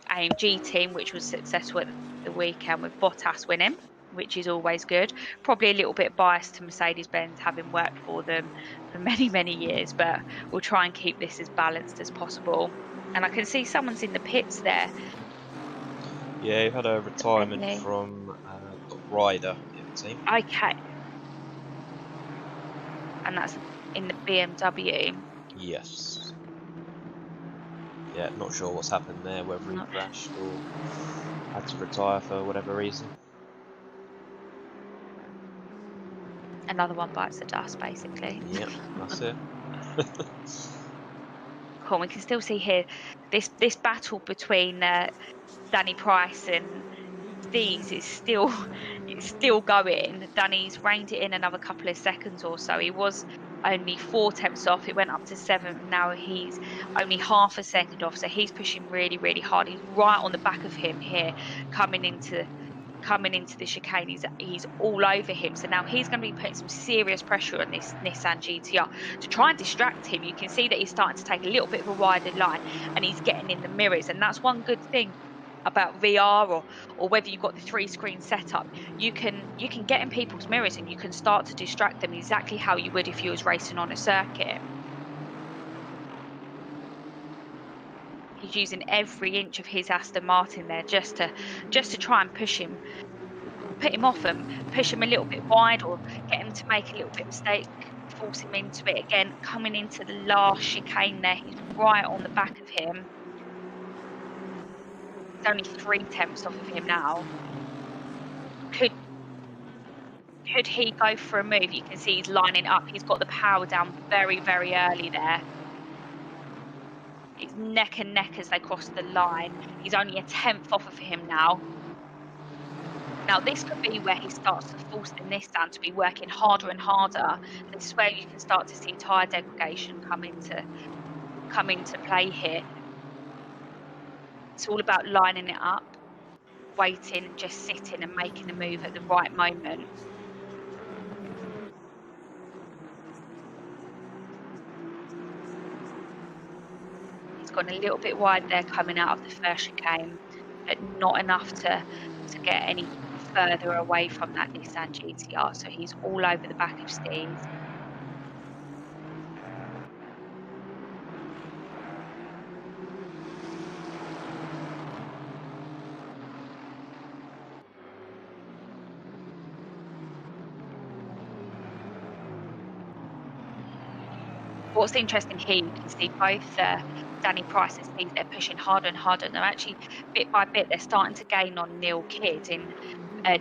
AMG team, which was successful at the weekend with Bottas winning, which is always good. Probably a little bit biased to Mercedes-Benz having worked for them for many years, but we'll try and keep this as balanced as possible. And I can see someone's in the pits there, yeah. You've had a the retirement Bentley. from Ryder in the team. Okay, and that's in the BMW. Yes. Yeah, not sure what's happened there. Whether he Not crashed or had to retire for whatever reason. another one bites the dust, basically. Yep, that's it. Cool. We can still see here this battle between Danny Price and Steez is still it's still going. Danny's reined it in another couple of seconds or so. He was only 4 tenths off. It went up to 7. Now he's only half a second off. So he's pushing really hard. He's right on the back of him here, coming into the chicane. He's all over him. So now he's going to be putting some serious pressure on this Nissan GTR to try and distract him. You can see that he's starting to take a little bit of a wider line and he's getting in the mirrors. And that's one good thing about VR or whether you've got the 3 screen setup. You can get in people's mirrors and you can start to distract them exactly how you would if you was racing on a circuit. He's using every inch of his Aston Martin there just to try and put him off and push him a little bit wide or get him to make a little bit of mistake, force him into it again. Coming into the last chicane there, he's right on the back of him. He's only 3 tenths off of him now. Could he go for a move? You can see he's lining up. He's got the power down very early there. It's neck and neck as they cross the line. He's only 1/10 off of him now. Now, this could be where he starts to force the Nissan to be working harder and harder. This is where you can start to see tyre degradation come into play here. It's all about lining it up, waiting and just sitting and making a move at the right moment. He's gone a little bit wide there coming out of the first chicane, but not enough to get any further away from that Nissan GTR. So he's all over the back of Steve's. what's interesting here, you can see both Danny Price and Steve, they're pushing harder and harder. And they're actually, bit by bit, they're starting to gain on Neil Kidd in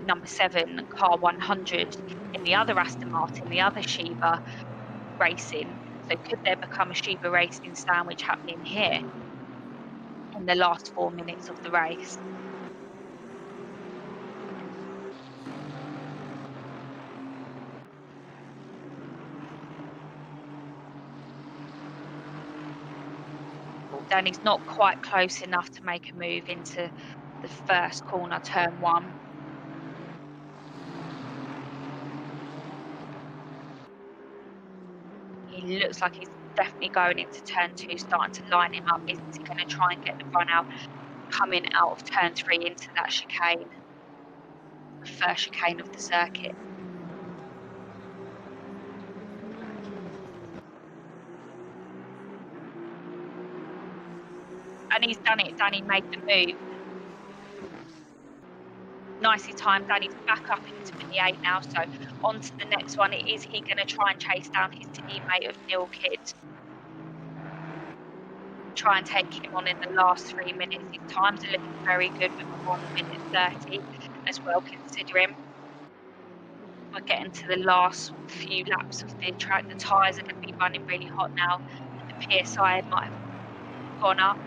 number 7, car 100, in the other Aston Martin, the other Sheba Racing. So could there become a Sheba Racing sandwich happening here in the last 4 minutes of the race? Danny's not quite close enough to make a move into the first corner, turn 1. He looks like he's definitely going into turn 2, starting to line him up. Is he going to try and get the run out, coming out of turn 3 into that chicane, the first chicane of the circuit? And he's done it. Danny made the move. Nicely timed. Danny's back up into P8 now, so on to the next one. Is he going to try and chase down his teammate of Neil Kidd? Try and take him on in the last 3 minutes. His times are looking very good with 1 minute 30 as well, considering we're getting to the last few laps of the track. The tyres are going to be running really hot now. The PSI might have gone up.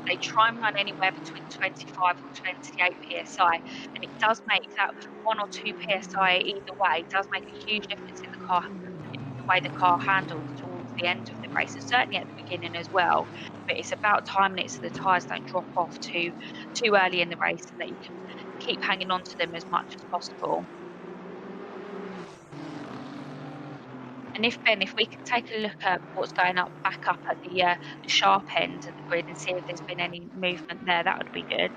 They try and run anywhere between 25 or 28 PSI, and it does make that 1 or 2 PSI either way, does make a huge difference in the car, in the way the car handles towards the end of the race, and certainly at the beginning as well. But it's about timing it so the tyres don't drop off too early in the race, and that you can keep hanging on to them as much as possible. And if we can take a look at what's going back up at the sharp end of the grid and see if there's been any movement there, that would be good.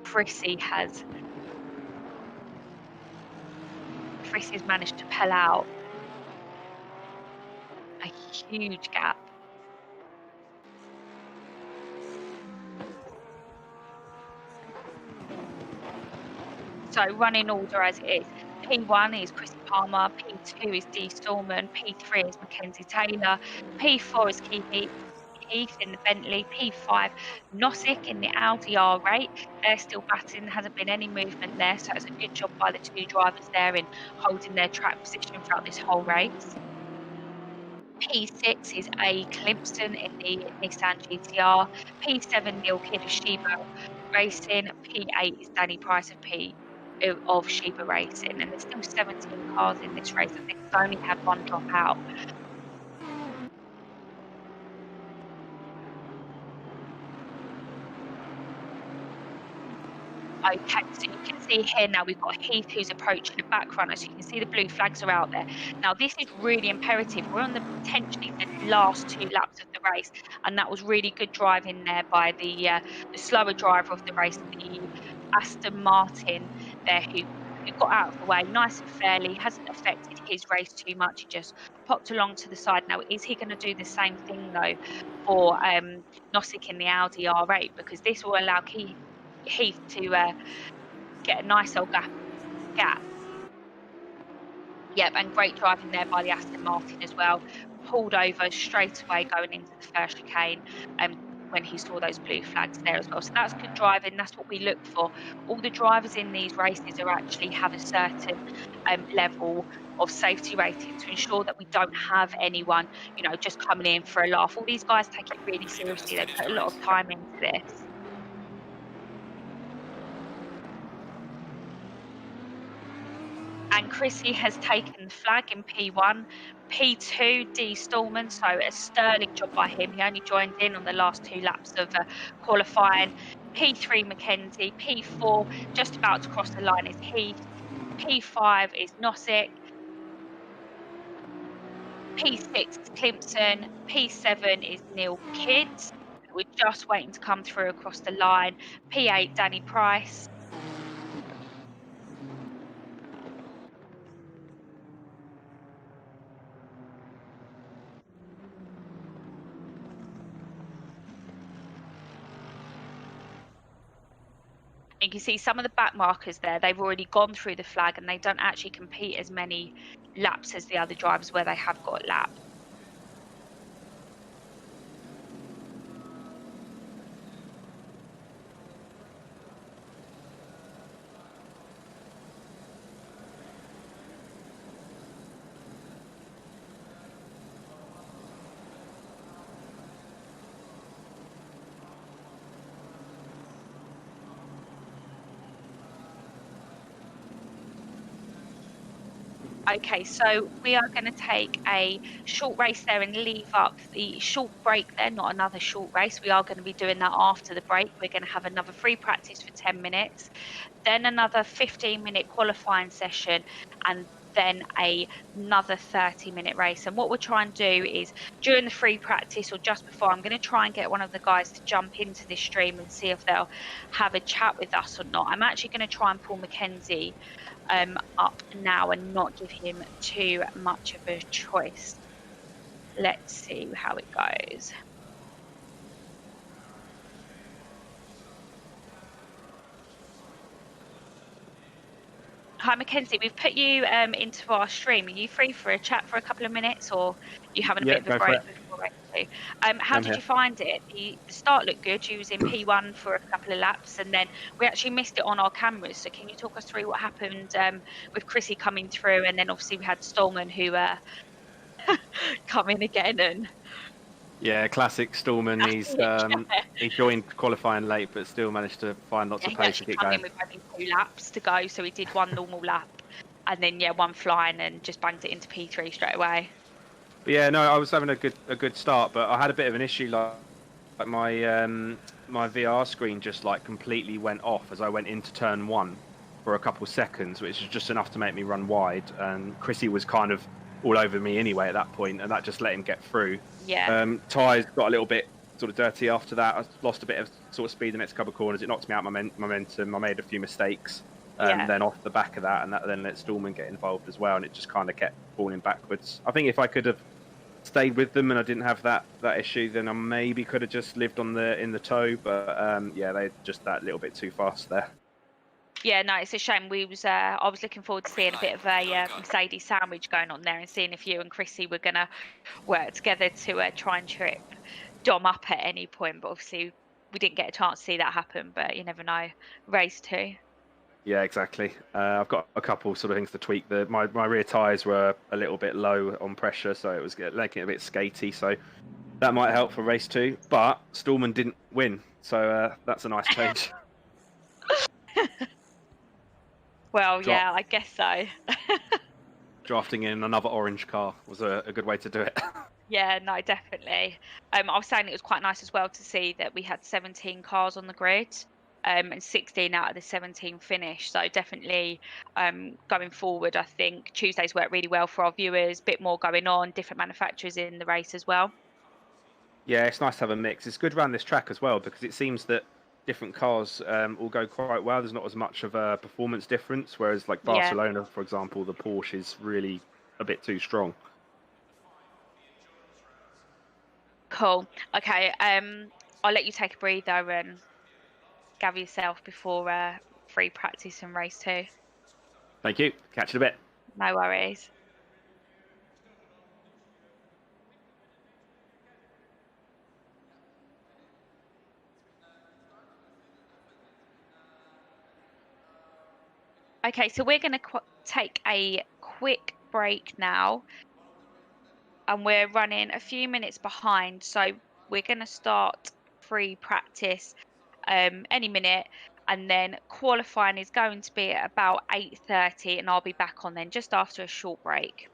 Chrissy's managed to pull out a huge gap. So running order as it is. P1 is Chrissy Palmer, P2 is Dee Stallman, P3 is Mackenzie Taylor, P4 is Heath in the Bentley, P5 Nossick in the Audi R8. They're still batting, there hasn't been any movement there, so it's a good job by the 2 drivers there in holding their track position throughout this whole race. P6 is A. Climpston in the Nissan GTR, P7 Neil Kidd of Sheba Racing, P8 is Danny Price of Sheba Racing, and there's still 17 cars in this race. I think we've only had 1 drop out. Okay, so you can see here now we've got Heath who's approaching the back runner, so you can see the blue flags are out there. Now this is really imperative. We're on the potentially the last 2 laps of the race, and that was really good driving there by the slower driver of the race, the Aston Martin there, who got out of the way nice and fairly, hasn't affected his race too much. He just popped along to the side. Now, is he going to do the same thing though for Nossick in the Audi R8? Because this will allow Heath to get a nice old gap. Yep, and great driving there by the Aston Martin as well. Pulled over straight away going into the first chicane when he saw those blue flags there as well. So that's good driving. That's what we look for. All the drivers in these races are actually have a certain level of safety rating to ensure that we don't have anyone, just coming in for a laugh. All these guys take it really seriously. They put a lot of time into this. And Chrissy has taken the flag in P1. P2, Dee Stallman, so a sterling job by him. He only joined in on the last 2 laps of qualifying. P3, Mackenzie. P4, just about to cross the line, is Heath. P5 is Nossick. P6 is Climpson. P7 is Neil Kidd, who we're just waiting to come through across the line. P8, Danny Price. You can see some of the back markers there, they've already gone through the flag and they don't actually compete as many laps as the other drivers where they have got a lap. Okay, so we are going to take a short race there and leave up the short break there, not another short race. We are going to be doing that after the break. We're going to have another free practice for 10 minutes, then another 15-minute qualifying session, and then another 30-minute race. And what we'll try and do is during the free practice or just before, I'm going to try and get one of the guys to jump into this stream and see if they'll have a chat with us or not. I'm actually going to try and pull Mackenzie up now and not give him too much of a choice. Let's see how it goes. Hi, Mackenzie. We've put you into our stream. Are you free for a chat for a couple of minutes, or you having a bit of a break before race two? How did you find it? The start looked good. You was in P1 for a couple of laps, and then we actually missed it on our cameras. So can you talk us through what happened with Chrissy coming through, and then obviously we had Stallman who come in again and. Yeah, classic Stallman. He joined qualifying late, but still managed to find lots of pace to get going. He actually came in with only 2 laps to go, so he did one normal lap, and then one flying, and just banged it into P3 straight away. But yeah, no, I was having a good start, but I had a bit of an issue. Like my my VR screen just like completely went off as I went into turn 1 for a couple seconds, which was just enough to make me run wide. And Chrissy was kind of all over me anyway at that point, and that just let him get through. Yeah. Tyres got a little bit sort of dirty after that. I lost a bit of sort of speed the next couple of corners. It knocked me out my momentum. I made a few mistakes, and then off the back of that, and that then let Stallman get involved as well, and it just kind of kept falling backwards. I think if I could have stayed with them and I didn't have that issue, then I maybe could have just lived in the toe. But yeah, they're just that little bit too fast there. Yeah, no, it's a shame. I was looking forward to seeing a bit of a Mercedes sandwich going on there, and seeing if you and Chrissy were going to work together to try and trip Dom up at any point. But obviously, we didn't get a chance to see that happen. But you never know. Race 2. Yeah, exactly. I've got a couple sort of things to tweak. My rear tyres were a little bit low on pressure, so it was making it a bit skatey. So that might help for race 2. But Stallman didn't win, so that's a nice change. Well, yeah, I guess so. Drafting in another orange car was a good way to do it. Yeah, no, definitely. I was saying it was quite nice as well to see that we had 17 cars on the grid, and 16 out of the 17 finished. So definitely, going forward, I think Tuesdays work really well for our viewers. Bit more going on, different manufacturers in the race as well. Yeah, it's nice to have a mix. It's good around this track as well because it seems that different cars all go quite well. There's not as much of a performance difference, whereas like Barcelona, for example, the Porsche is really a bit too strong. Cool. Okay. I'll let you take a breather and gather yourself before free practice and race 2. Thank you. Catch you in a bit. No worries. Okay, so we're going to take a quick break now, and we're running a few minutes behind, so we're going to start free practice any minute, and then qualifying is going to be at about 8:30, and I'll be back on then just after a short break.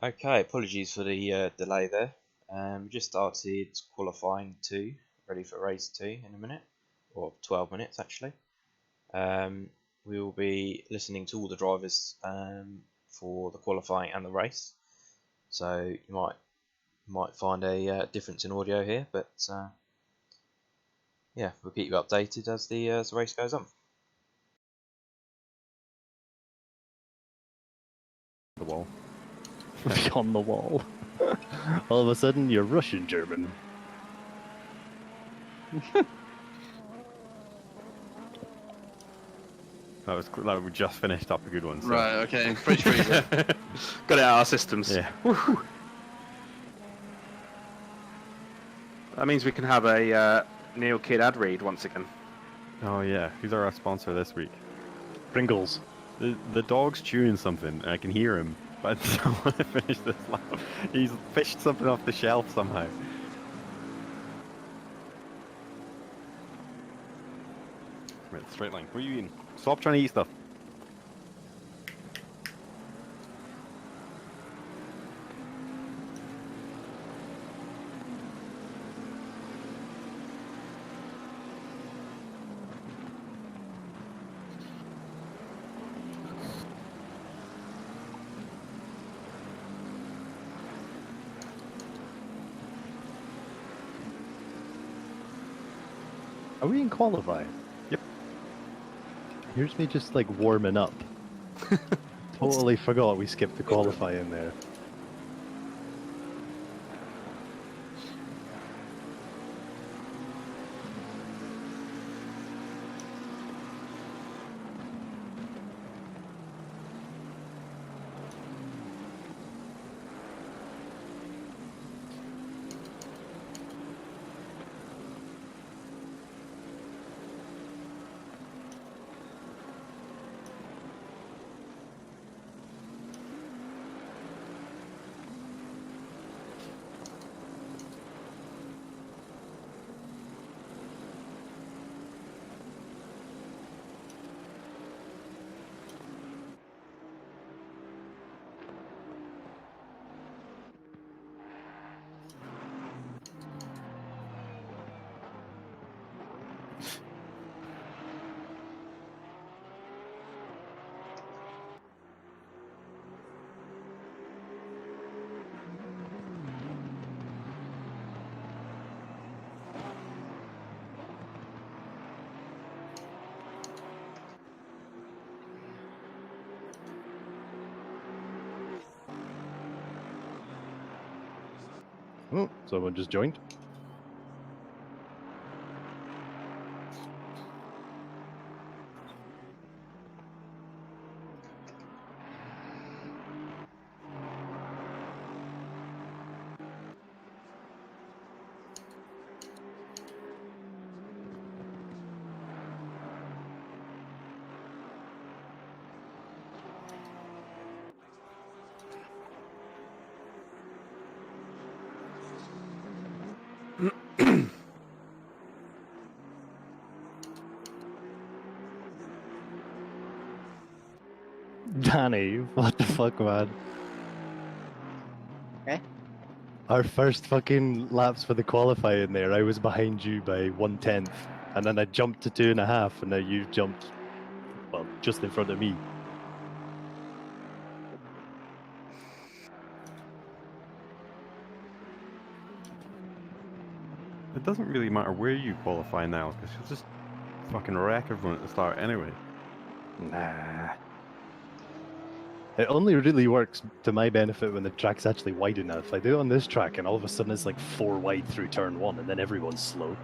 Okay, apologies for the delay there. We just started qualifying 2, ready for race 2 in a minute, or 12 minutes actually. We will be listening to all the drivers for the qualifying and the race, so you might find a difference in audio here, but yeah, we'll keep you updated as the race goes on. The wall. On the wall. All of a sudden, you're Russian German. we just finished up a good one. So. Right. Okay. Pretty freezer. Got it out of our systems. Yeah. That means we can have a Neil Kidd ad read once again. Oh yeah. Who's our sponsor this week? Pringles. The dog's chewing something, and I can hear him. But I don't want to finish this lap. He's fished something off the shelf somehow. Right, straight line. What are you eating? Stop trying to eat stuff. Are we in qualifying? Yep. Here's me just like warming up. Totally forgot we skipped the qualifying there. Oh, someone just joined. Danny, what the fuck, man? Eh? Our first fucking laps for the qualifying there, I was behind you by 1/10, and then I jumped to 2.5, and now you've jumped, well, just in front of me. It doesn't really matter where you qualify now, because you'll just fucking wreck everyone at the start anyway. Nah. It only really works to my benefit when the track's actually wide enough. I do it on this track, and all of a sudden it's like 4 wide through turn 1, and then everyone's slow.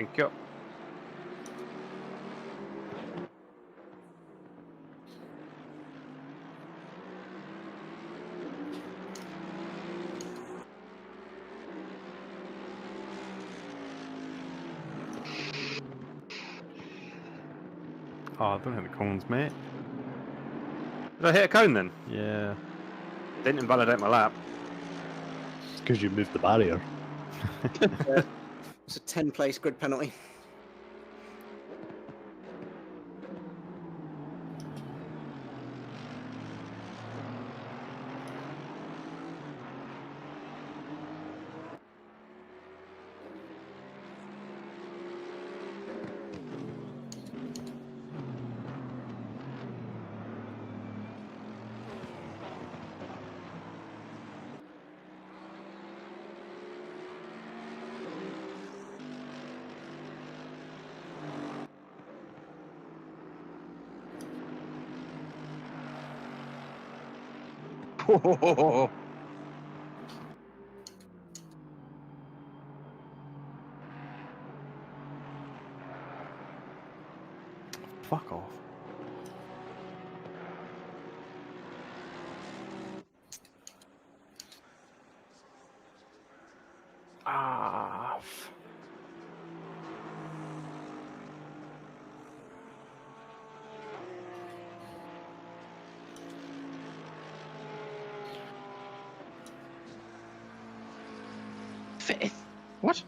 Thank you. Oh, don't hit the cones, mate. Did I hit a cone then? Yeah. Didn't invalidate my lap. It's because you moved the barrier. It's a 10-place grid penalty. Fuck off. Ah. Fifth? What?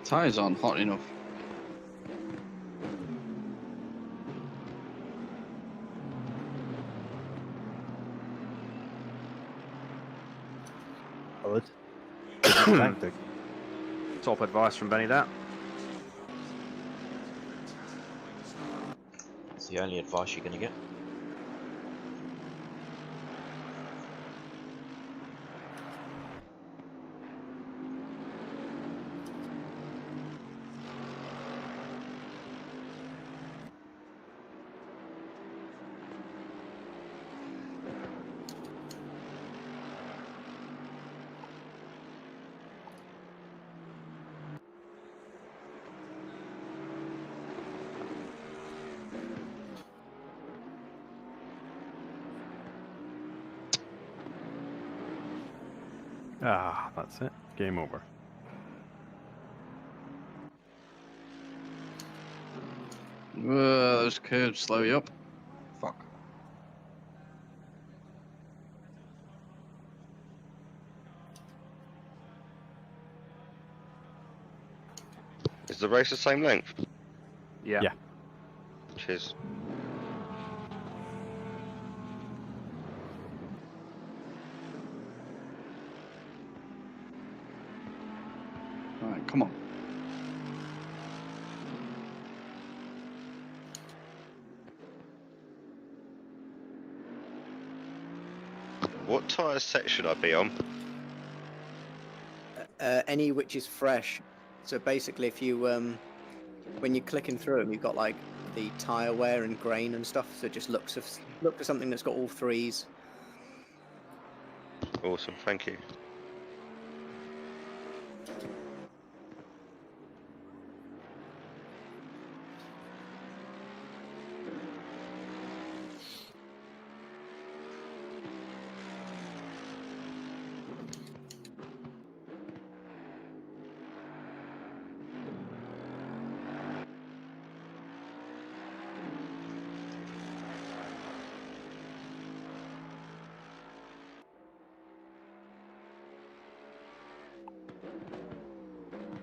Tyres aren't hot enough. Solid. Tactic. Top advice from Benny, that. It's the only advice you're going to get. Ah, that's it. Game over. Those curves slow you up. Fuck. Is the race the same length? Yeah. Yeah. Cheers. Right, come on. What tyre set should I be on? Any which is fresh. So basically, if you when you're clicking through them, you've got like the tire wear and grain and stuff. So just look for something that's got all threes. Awesome, thank you.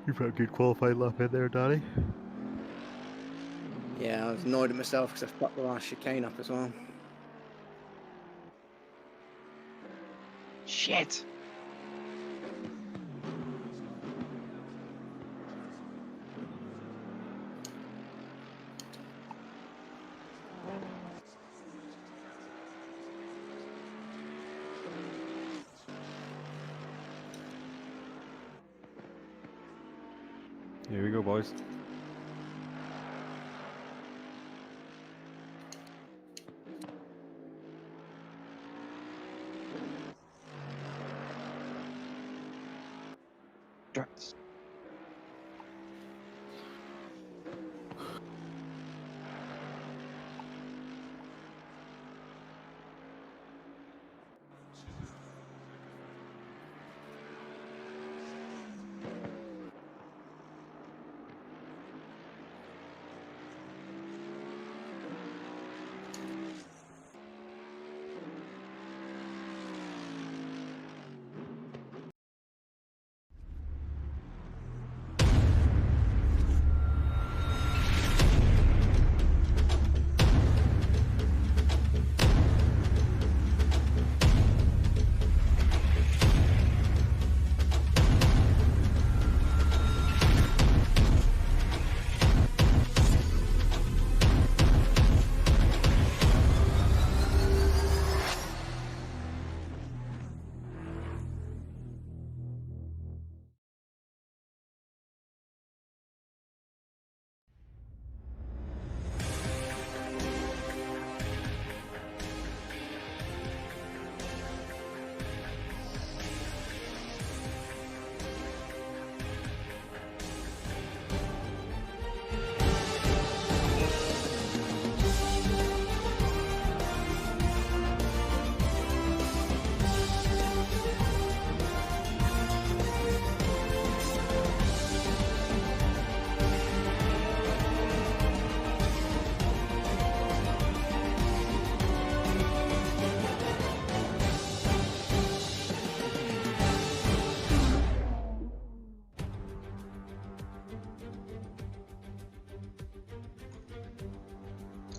You've got a good qualified lap in there, Danny. Yeah, I was annoyed at myself because I fucked the last chicane up as well. Shit! Here we go, boys. Drugs.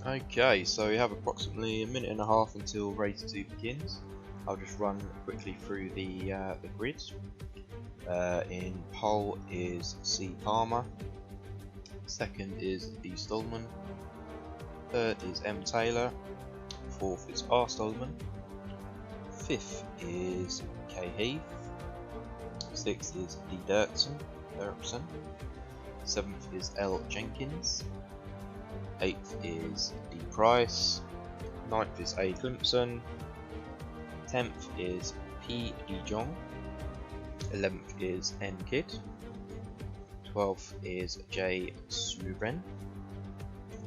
Okay, so we have approximately a minute and a half until race 2 begins. I'll just run quickly through the grid. In pole is C. Palmer, second is D. Stallman, third is M. Taylor, fourth is R. Stallman, fifth is K. Heath, sixth is D. Dirksen, seventh is L. Jenkins, 8th is D. Price, 9th is A. Clemson, 10th is P. D. Jong, 11th is N. Kidd, 12th is J. Suren,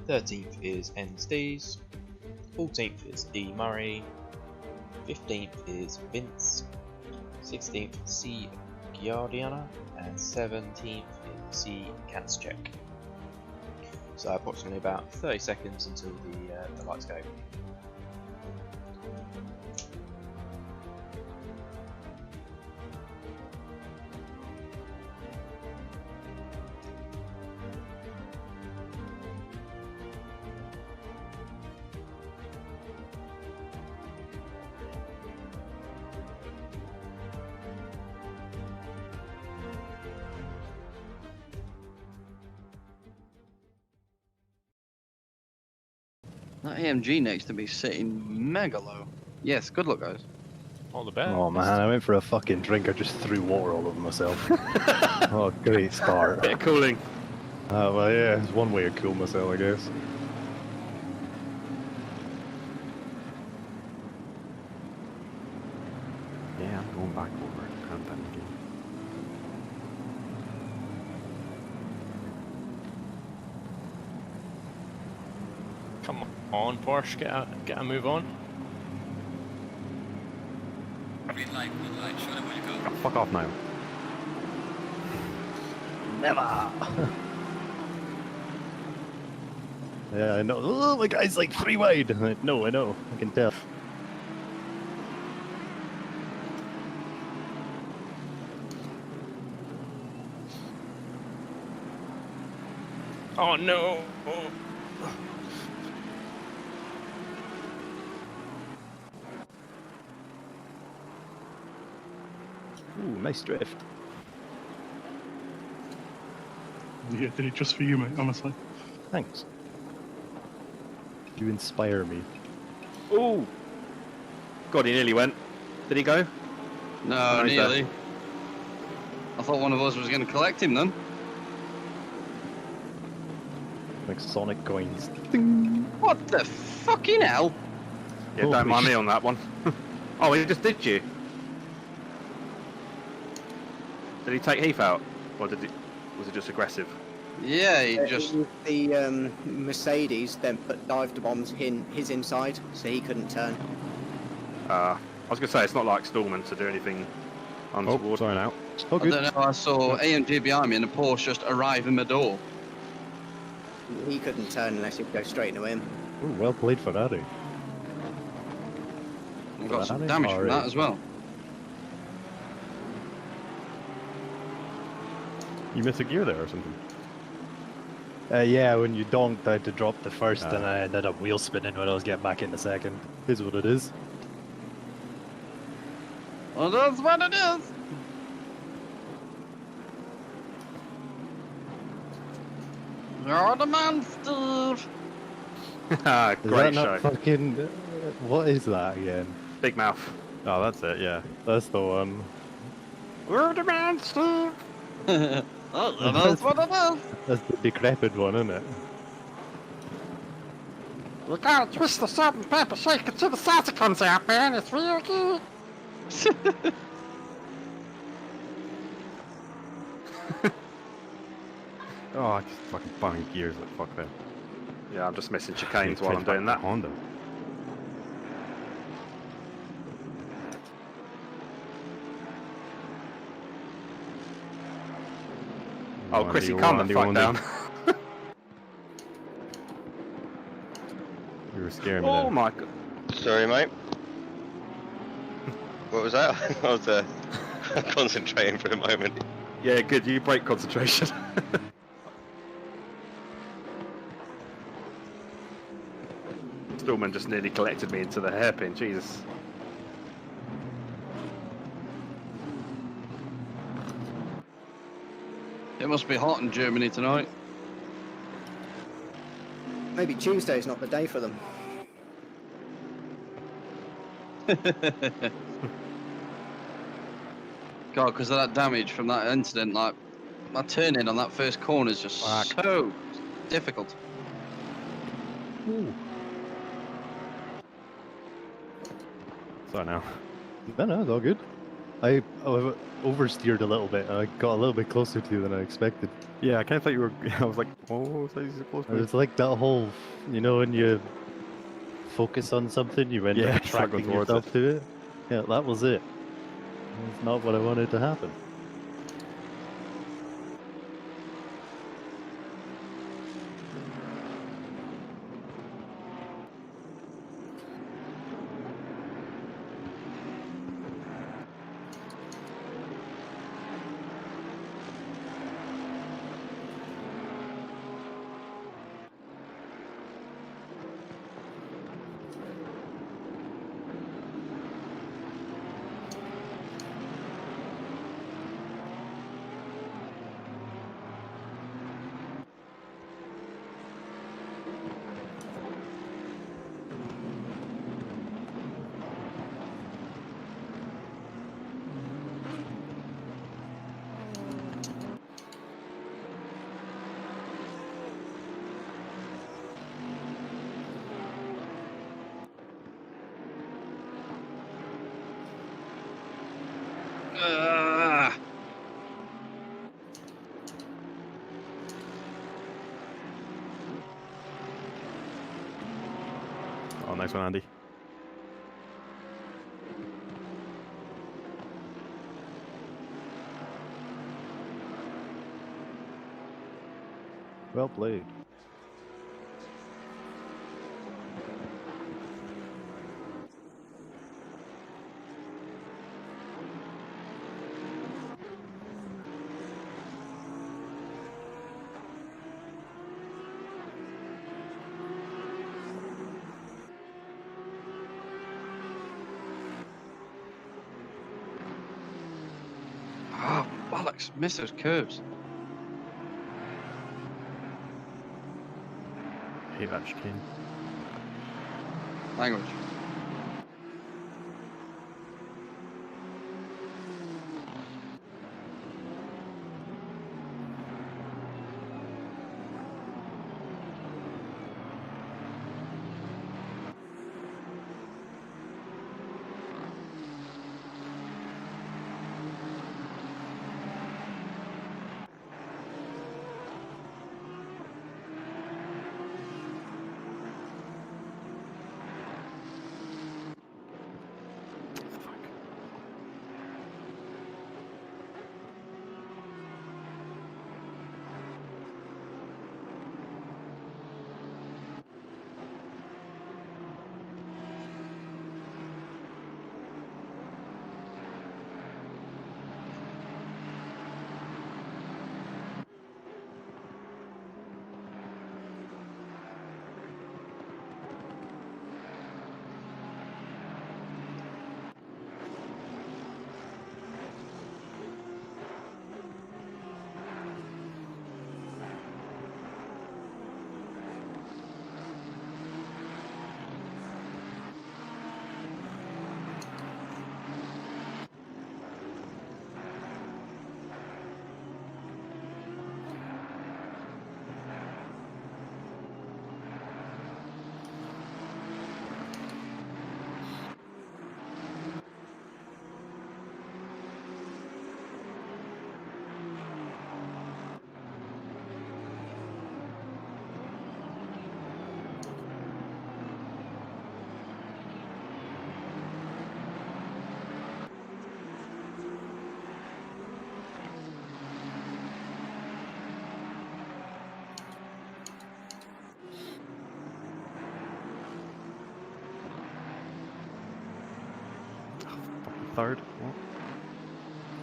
13th is N. Stees, 14th is D. Murray, 15th is Vince, 16th C. Giardiana, and 17th is C. Kanschek. So approximately about 30 seconds until the lights go. That AMG next to me sitting mega low. Yes, good luck, guys. All the best. Oh man, I went for a fucking drink. I just threw water all over myself. Oh, great start. Bit of cooling. Well, yeah, it's one way to cool myself, I guess. Yeah, I'm going back over. Calm down again. Come on, Porsche, get a move on. Green light, show them where you go. Oh, fuck off now. Never! Yeah, I know. Oh, my guy's like 3 wide! No, I know. I can tell. Oh no! Ooh, nice drift. Yeah, did it just for you, mate, honestly. Thanks. You inspire me. Ooh! God, he nearly went. Did he go? No, he's nearly. I thought one of us was going to collect him then. Like Sonic coins. Ding. What the fucking hell? Yeah, don't mind me on that one. Oh, he just did you? Did he take Heath out? Or was it just aggressive? Yeah, he just... The Mercedes then put dive bombs in his inside, so he couldn't turn. I was going to say, it's not like Stallman to do anything untoward. Oh, sorry now. Oh, I good. don't know, I saw AMG behind me and a Porsche just arrive in my door. He couldn't turn unless he'd go straight into him. Ooh, well played, Ferrari. I've got some Ferrari? damage from that Alright. as well. You missed a gear there or something? Yeah, when you donked, I had to drop the first, and I ended up wheel spinning when I was getting back in the second. Is what it is. Well, that's what it is. You're the monster. Ah, Is great that show. not fucking... What is that again? Big mouth. Oh, that's it, yeah. That's the one. We're the monster. Oh, that's what it is. That's the decrepit one, isn't it? You gotta twist the salt and pepper, shake it till the salsa comes out, man. It's real good. Oh, I just fucking bang gears like fuck there. Yeah, I'm just missing chicanes while I'm doing that. Honda. Oh, Chrissy, calm the fuck down. You were scaring me Oh there. my god. Sorry, mate. What was that? I was concentrating for a moment. Yeah, good. You break concentration. Stallman just nearly collected me into the hairpin. Jesus. It must be hot in Germany tonight. Maybe Tuesday's not the day for them. God, because of that damage from that incident, like, my turn-in on that first corner is just so difficult. Ooh. Sorry now. No, it's all good. I oversteered a little bit. I got a little bit closer to you than I expected. Yeah, I kind of thought you were. I was like, oh, so he's close. It's like that whole, you know, when you focus on something, you end up attracting towards yourself to it. Yeah, that was it. It's not what I wanted to happen. Oh, nice one, Andy. Well played. Ah, bollocks! Missed those curves. Hey, that chicane. Language. Third. What?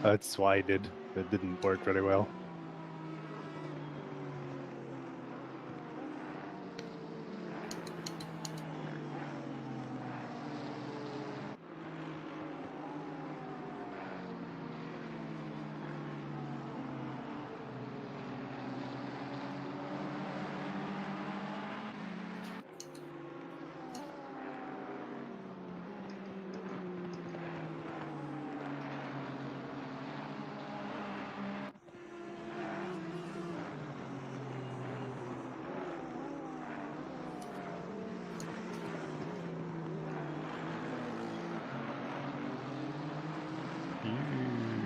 That's why I did. It didn't work very well.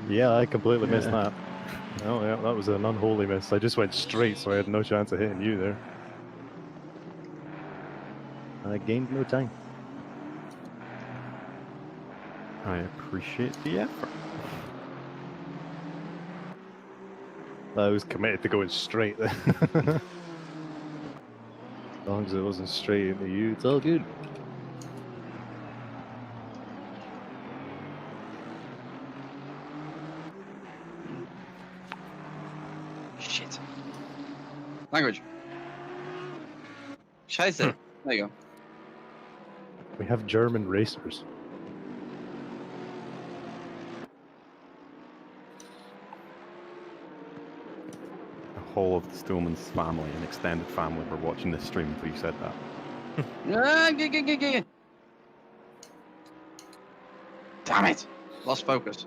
Yeah, I completely missed that. Oh yeah, that was an unholy miss. I just went straight, so I had no chance of hitting you there. I gained no time. I appreciate the effort. I was committed to going straight there. As long as it wasn't straight into you, it's all good. Shit. Language. Scheiße. There you go. We have German racers. The whole of the Stillman's family and extended family were watching this stream until you said that. Damn it! Lost focus.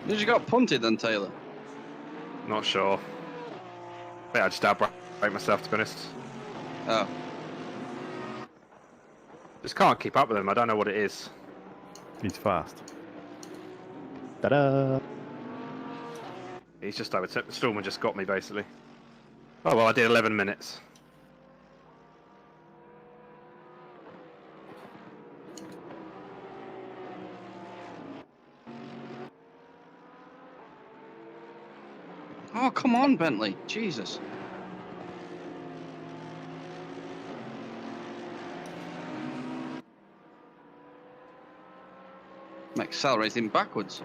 You just got punted then, Taylor. Not sure. Yeah, I just outbrake myself, to be honest. Oh. Just can't keep up with him. I don't know what it is. He's fast. Ta-da! He's just over. Stallman just got me, basically. Oh, well, I did 11 minutes. Oh, come on, Bentley. Jesus. I'm accelerating backwards.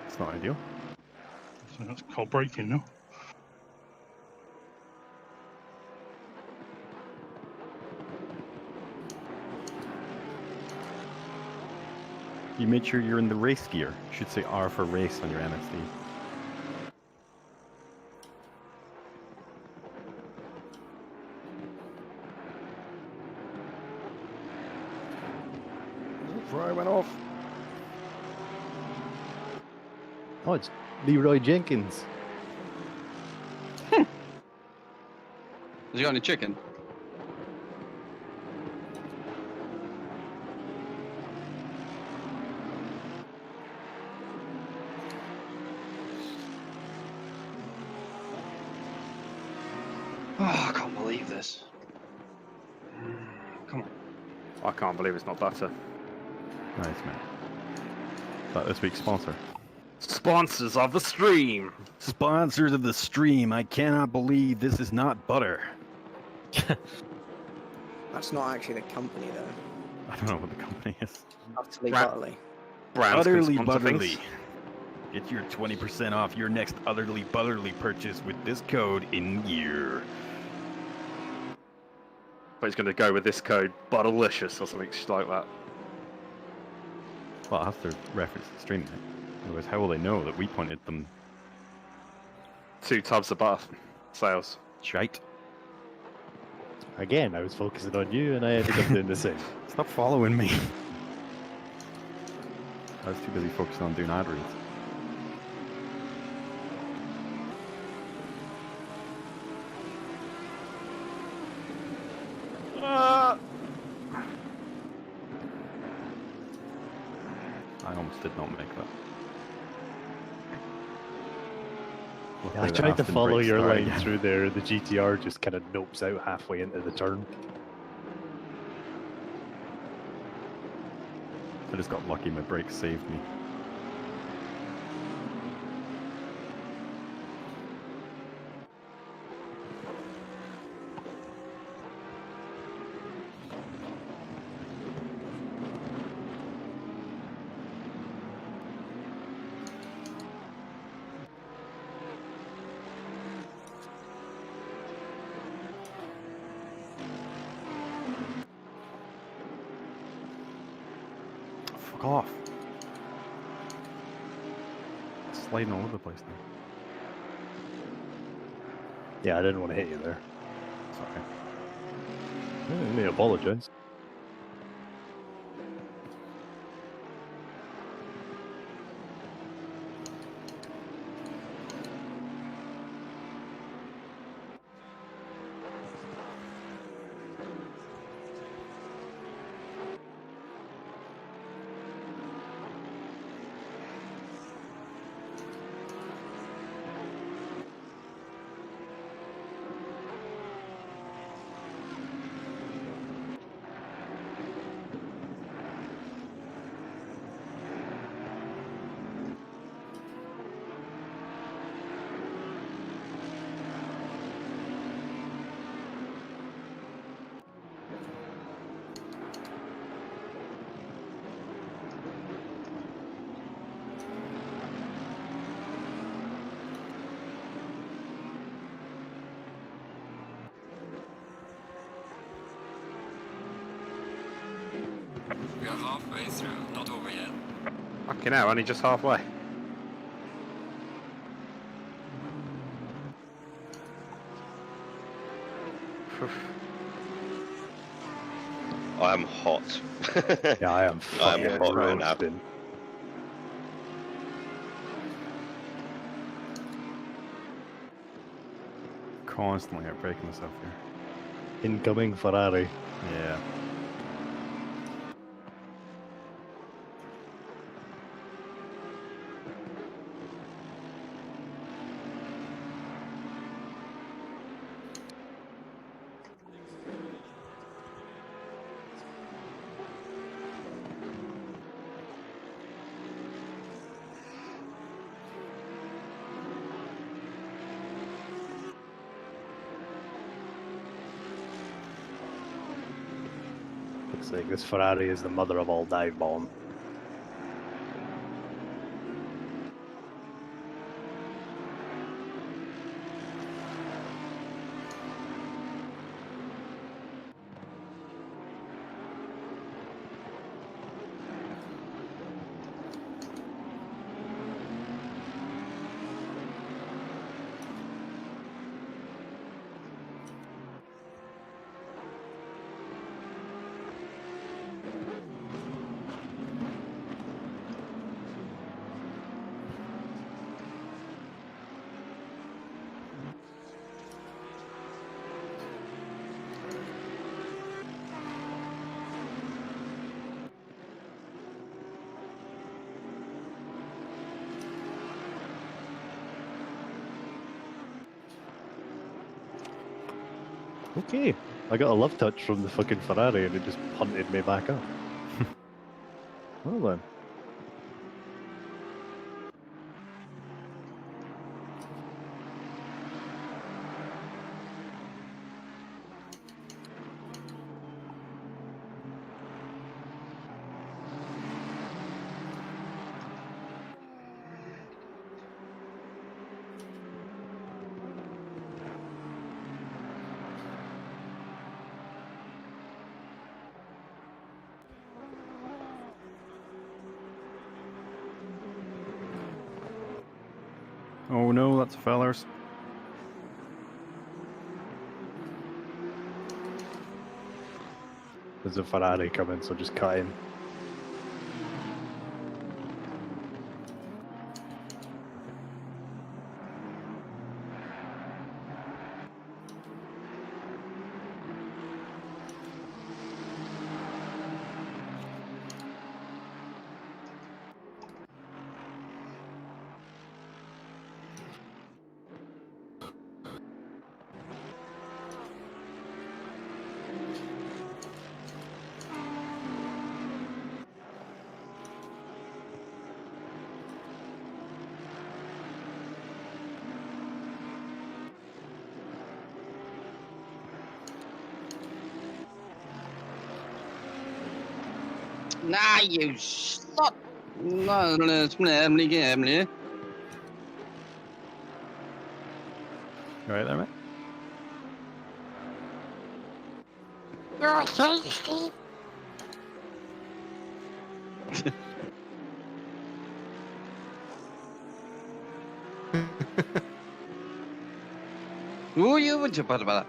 It's not ideal. So that's called braking, no? You made sure you're in the race gear. You should say R for race on your MSD. Fry went off. Oh, it's Leroy Jenkins. Has he got any chicken? Oh, I can't believe this. Come on. I can't believe it's not butter. Nice, man. Is that this week's sponsor? Sponsors of the stream. Sponsors of the stream. I cannot believe this is not butter. That's not actually the company, though. I don't know what the company is. Utterly Butterly. Brands Utterly can sponsor Butterly. things. Get your 20% off your next Utterly Butterly purchase with this code InGear. But he's going to go with this code, Butterlicious, or something like that. Well, I'll have to reference the stream. Otherwise, how will they know that we pointed them? 2 tubs of butter sales. Shite. Again, I was focusing on you, and I ended up doing the same. Stop following me. I was too busy focusing on doing ad reads. I almost did not make that. Yeah, I tried to follow your line through there, the GTR just kind of nopes out halfway into the turn. I just got lucky, my brakes saved me. Fuck off. It's sliding all over the place now. Yeah, I didn't want to hit you there. It's okay. Let me apologize. We are halfway through, not over yet. Fucking hell, only just halfway. I am hot. Yeah, I am I am fucking hot right now. roasting. Constantly outbreaking myself here. Incoming Ferrari. Yeah. Looks like this Ferrari is the mother of all dive bomb. Okay, I got a love touch from the fucking Ferrari and it just punted me back up. Well then. Oh no, that's fellers. There's a Ferrari coming, so just cut in. Nah, you slut! No, it's Emily, Emily. You right there, mate? You're okay, Steve? Who you would you put about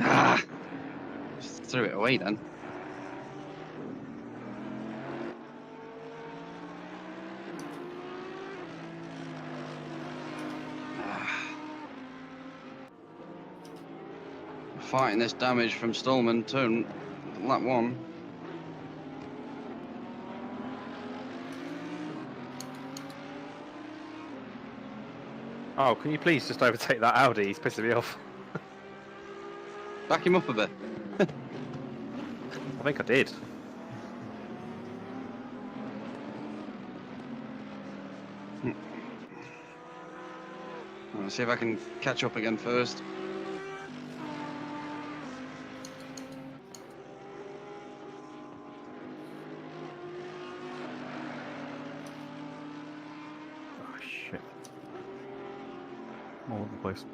Ah! Just threw it away then. Fighting this damage from Stallman turn lap one. Oh, can you please just overtake that Audi? He's pissing me off. Back him up a bit. I think I did. I'll see if I can catch up again first. Oh shit. All over the place.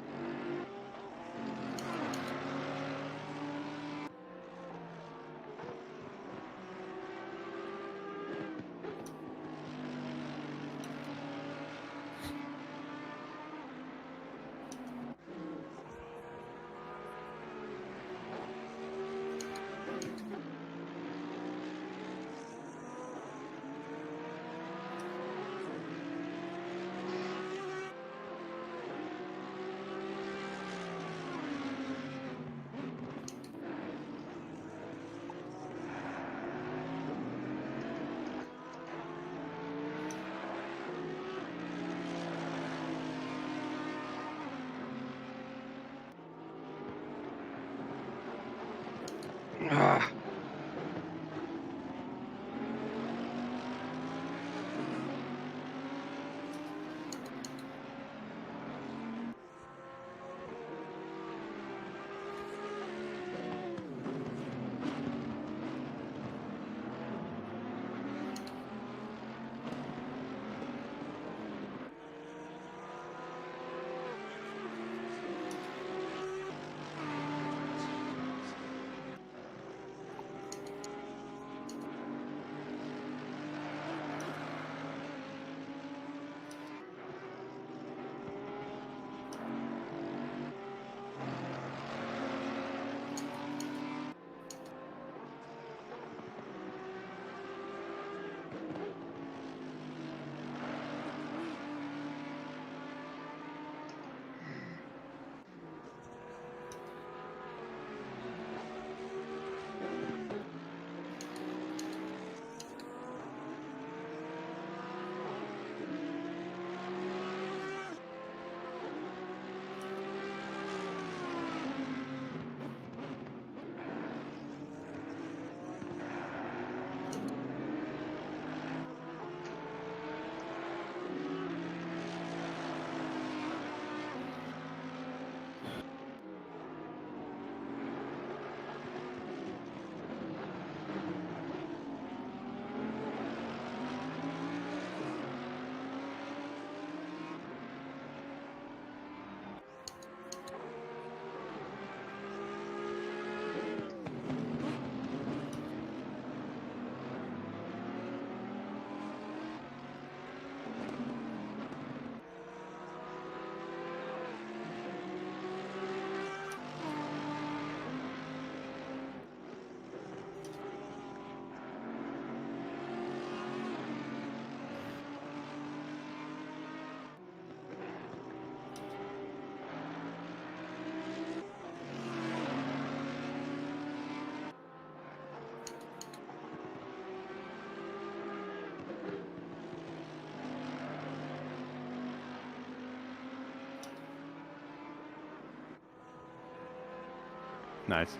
Nice.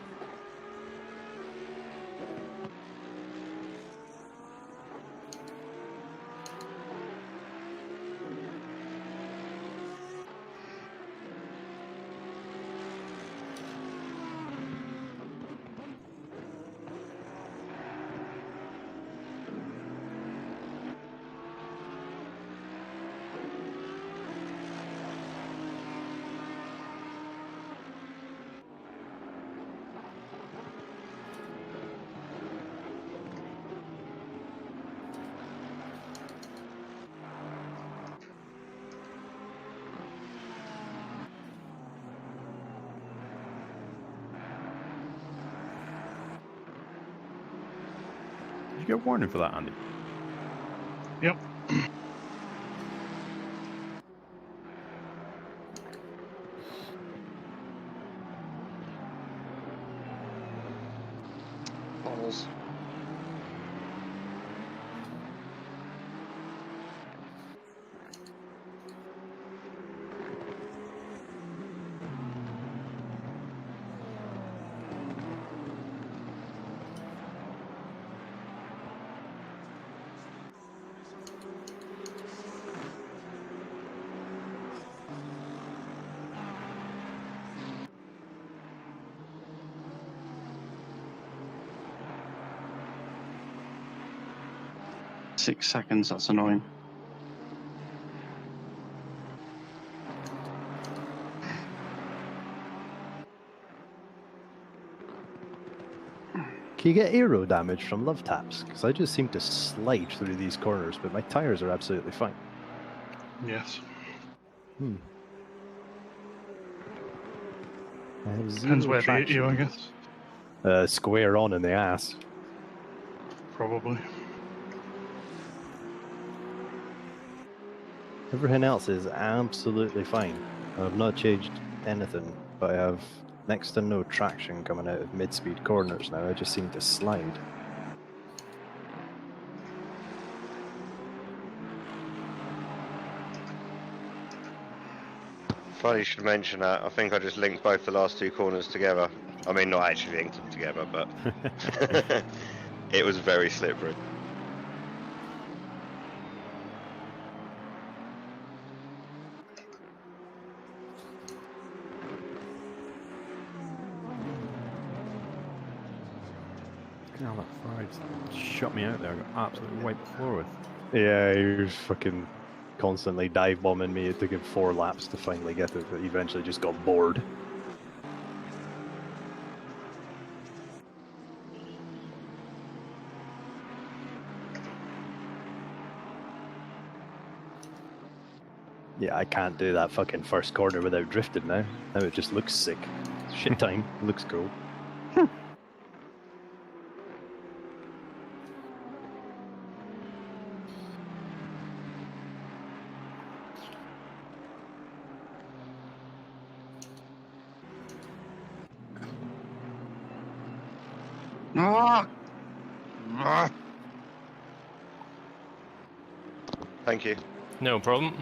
Did you get warning for that, Andy? Yep. Balls. Six seconds, that's annoying. Can you get aero damage from love taps? Because I just seem to slide through these corners, but my tires are absolutely fine. Yes. Hmm. I have Depends zero where they hit you, I traction. guess. Square on in the ass. Probably. Everything else is absolutely fine. I've not changed anything, but I have next to no traction coming out of mid-speed corners now. I just seem to slide. Funny you should mention that. I think I just linked both the last two corners together. I mean, not actually linked them together, but it was very slippery. God, that fried shot me out there. I got absolutely wiped the floor with. Yeah, he was fucking constantly dive bombing me. It took him 4 laps to finally get it, but he eventually just got bored. Yeah, I can't do that fucking first corner without drifting now. Now it just looks sick. Shit time. It looks cool. Ah! Ah! Thank you. No problem.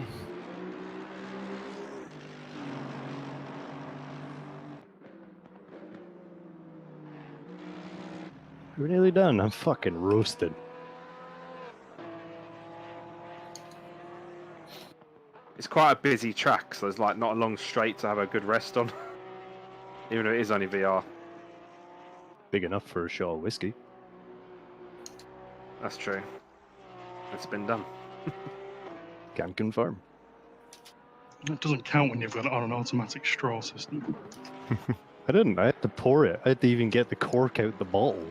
We're nearly done. I'm fucking roasted. It's quite a busy track, so there's like not a long straight to have a good rest on. Even though it is only VR. Big enough for a shot of whiskey. That's true. It's been done. Can confirm. It doesn't count when you've got it on an automatic straw system. I didn't. I had to pour it. I had to even get the cork out the bottle.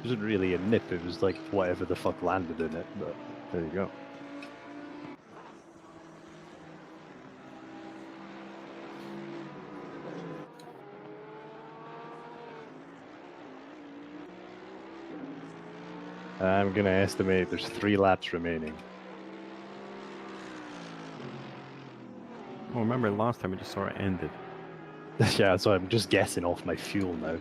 It wasn't really a nip. It was like whatever the fuck landed in it. But there you go. I'm gonna estimate there's 3 laps remaining. Well, remember last time it just sort of ended. Yeah, so I'm just guessing off my fuel now.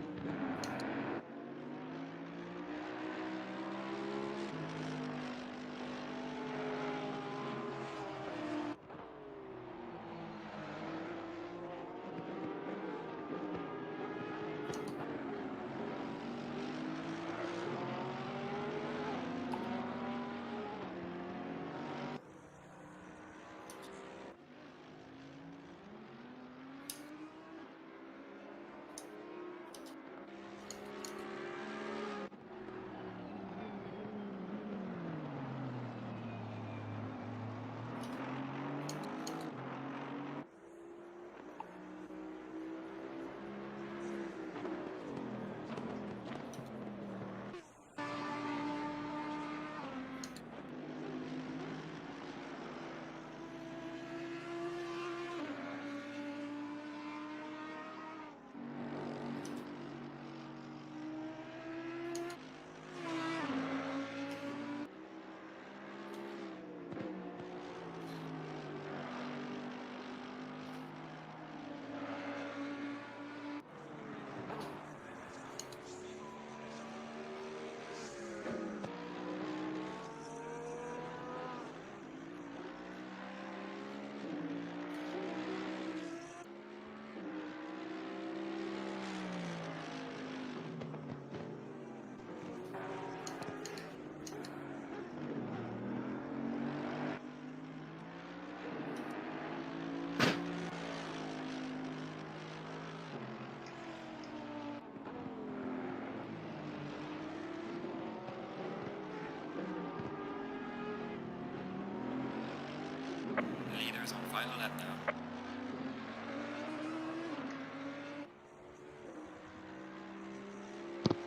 Leaders on final lap now.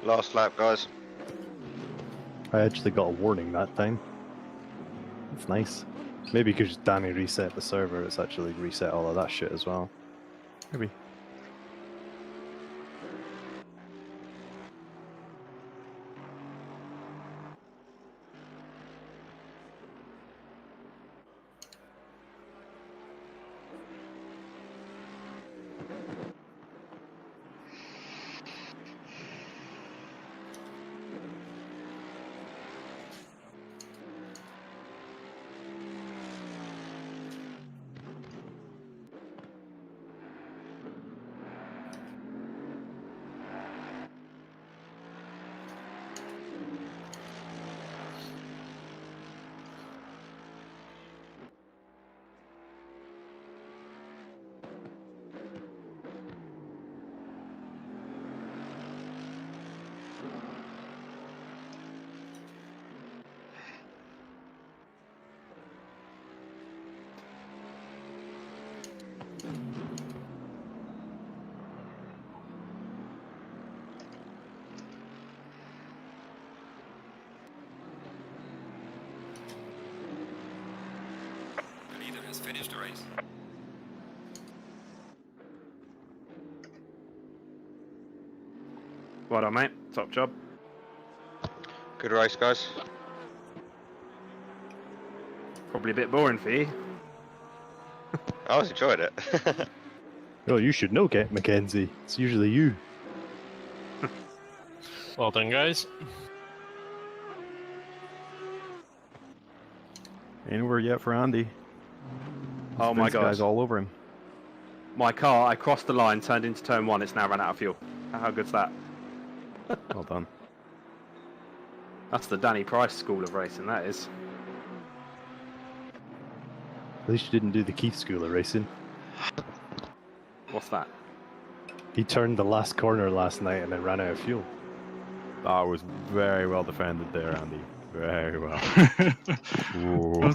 Last lap, guys. I actually got a warning that time. That's nice. Maybe because Danny reset the server, it's actually reset all of that shit as well. Maybe. The leader has finished the race. Well done, mate. Top job. Good race, guys. Probably a bit boring for you. I always enjoyed it. Well, you should know, Mackenzie. It's usually you. Well done, guys. Anywhere yet for Andy? Oh my Vince god. guy's all over him. My car, I crossed the line, turned into turn 1, it's now run out of fuel. How good's that? Well done. That's the Danny Price school of racing, that is. At least you didn't do the Keith school of racing. What's that? He turned the last corner last night and then ran out of fuel. That was very well defended there, Andy. Very well.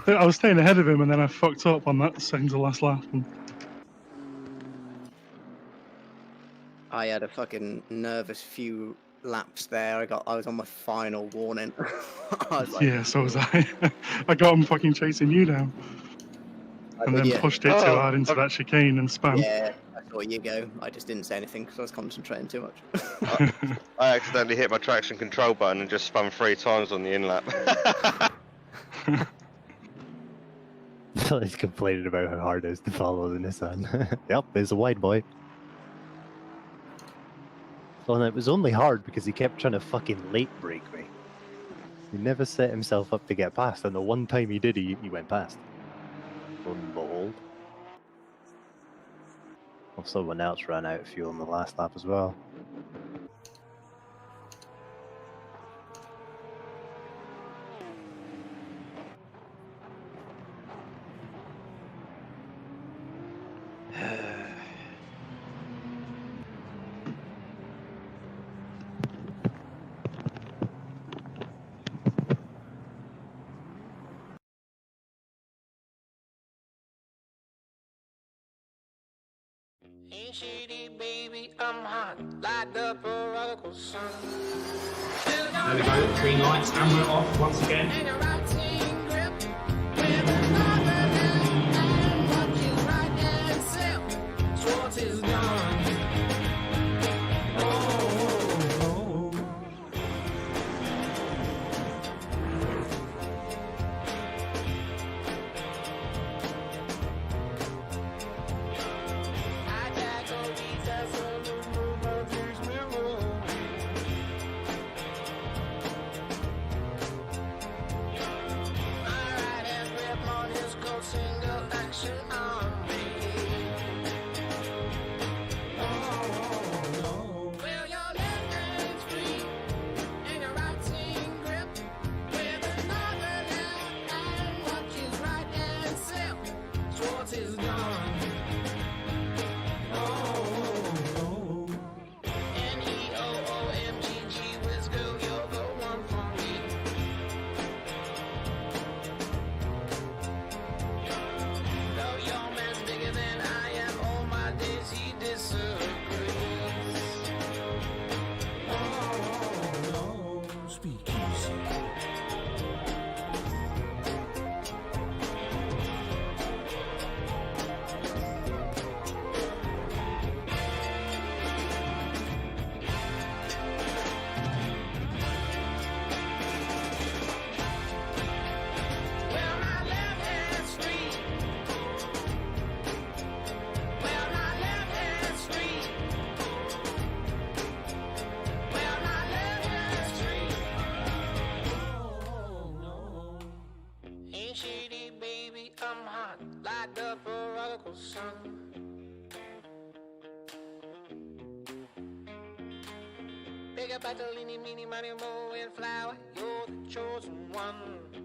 I was staying ahead of him, and then I fucked up on that second to last lap. And... I had a fucking nervous few laps there. I was on my final warning. I was like, yeah, so was I. I got him fucking chasing you down, and then pushed it too hard into that chicane and spun. Yeah, I saw you go. I just didn't say anything because I was concentrating too much. I accidentally hit my traction control button and just spun 3 times on the in-lap. He's complaining about how hard it is to follow the Nissan. Yep, there's a wide boy. Well, and it was only hard because he kept trying to fucking late brake me. He never set himself up to get past, and the one time he did, he went past. Lo and behold. Well, someone else ran out of fuel in the last lap as well. Baby, I'm hot, light up a prodigal son. There we go, green lights, and we're off once again. prodigal son. Bigger battle, eeny, meeny, miny, moe, and flower, you're the chosen one.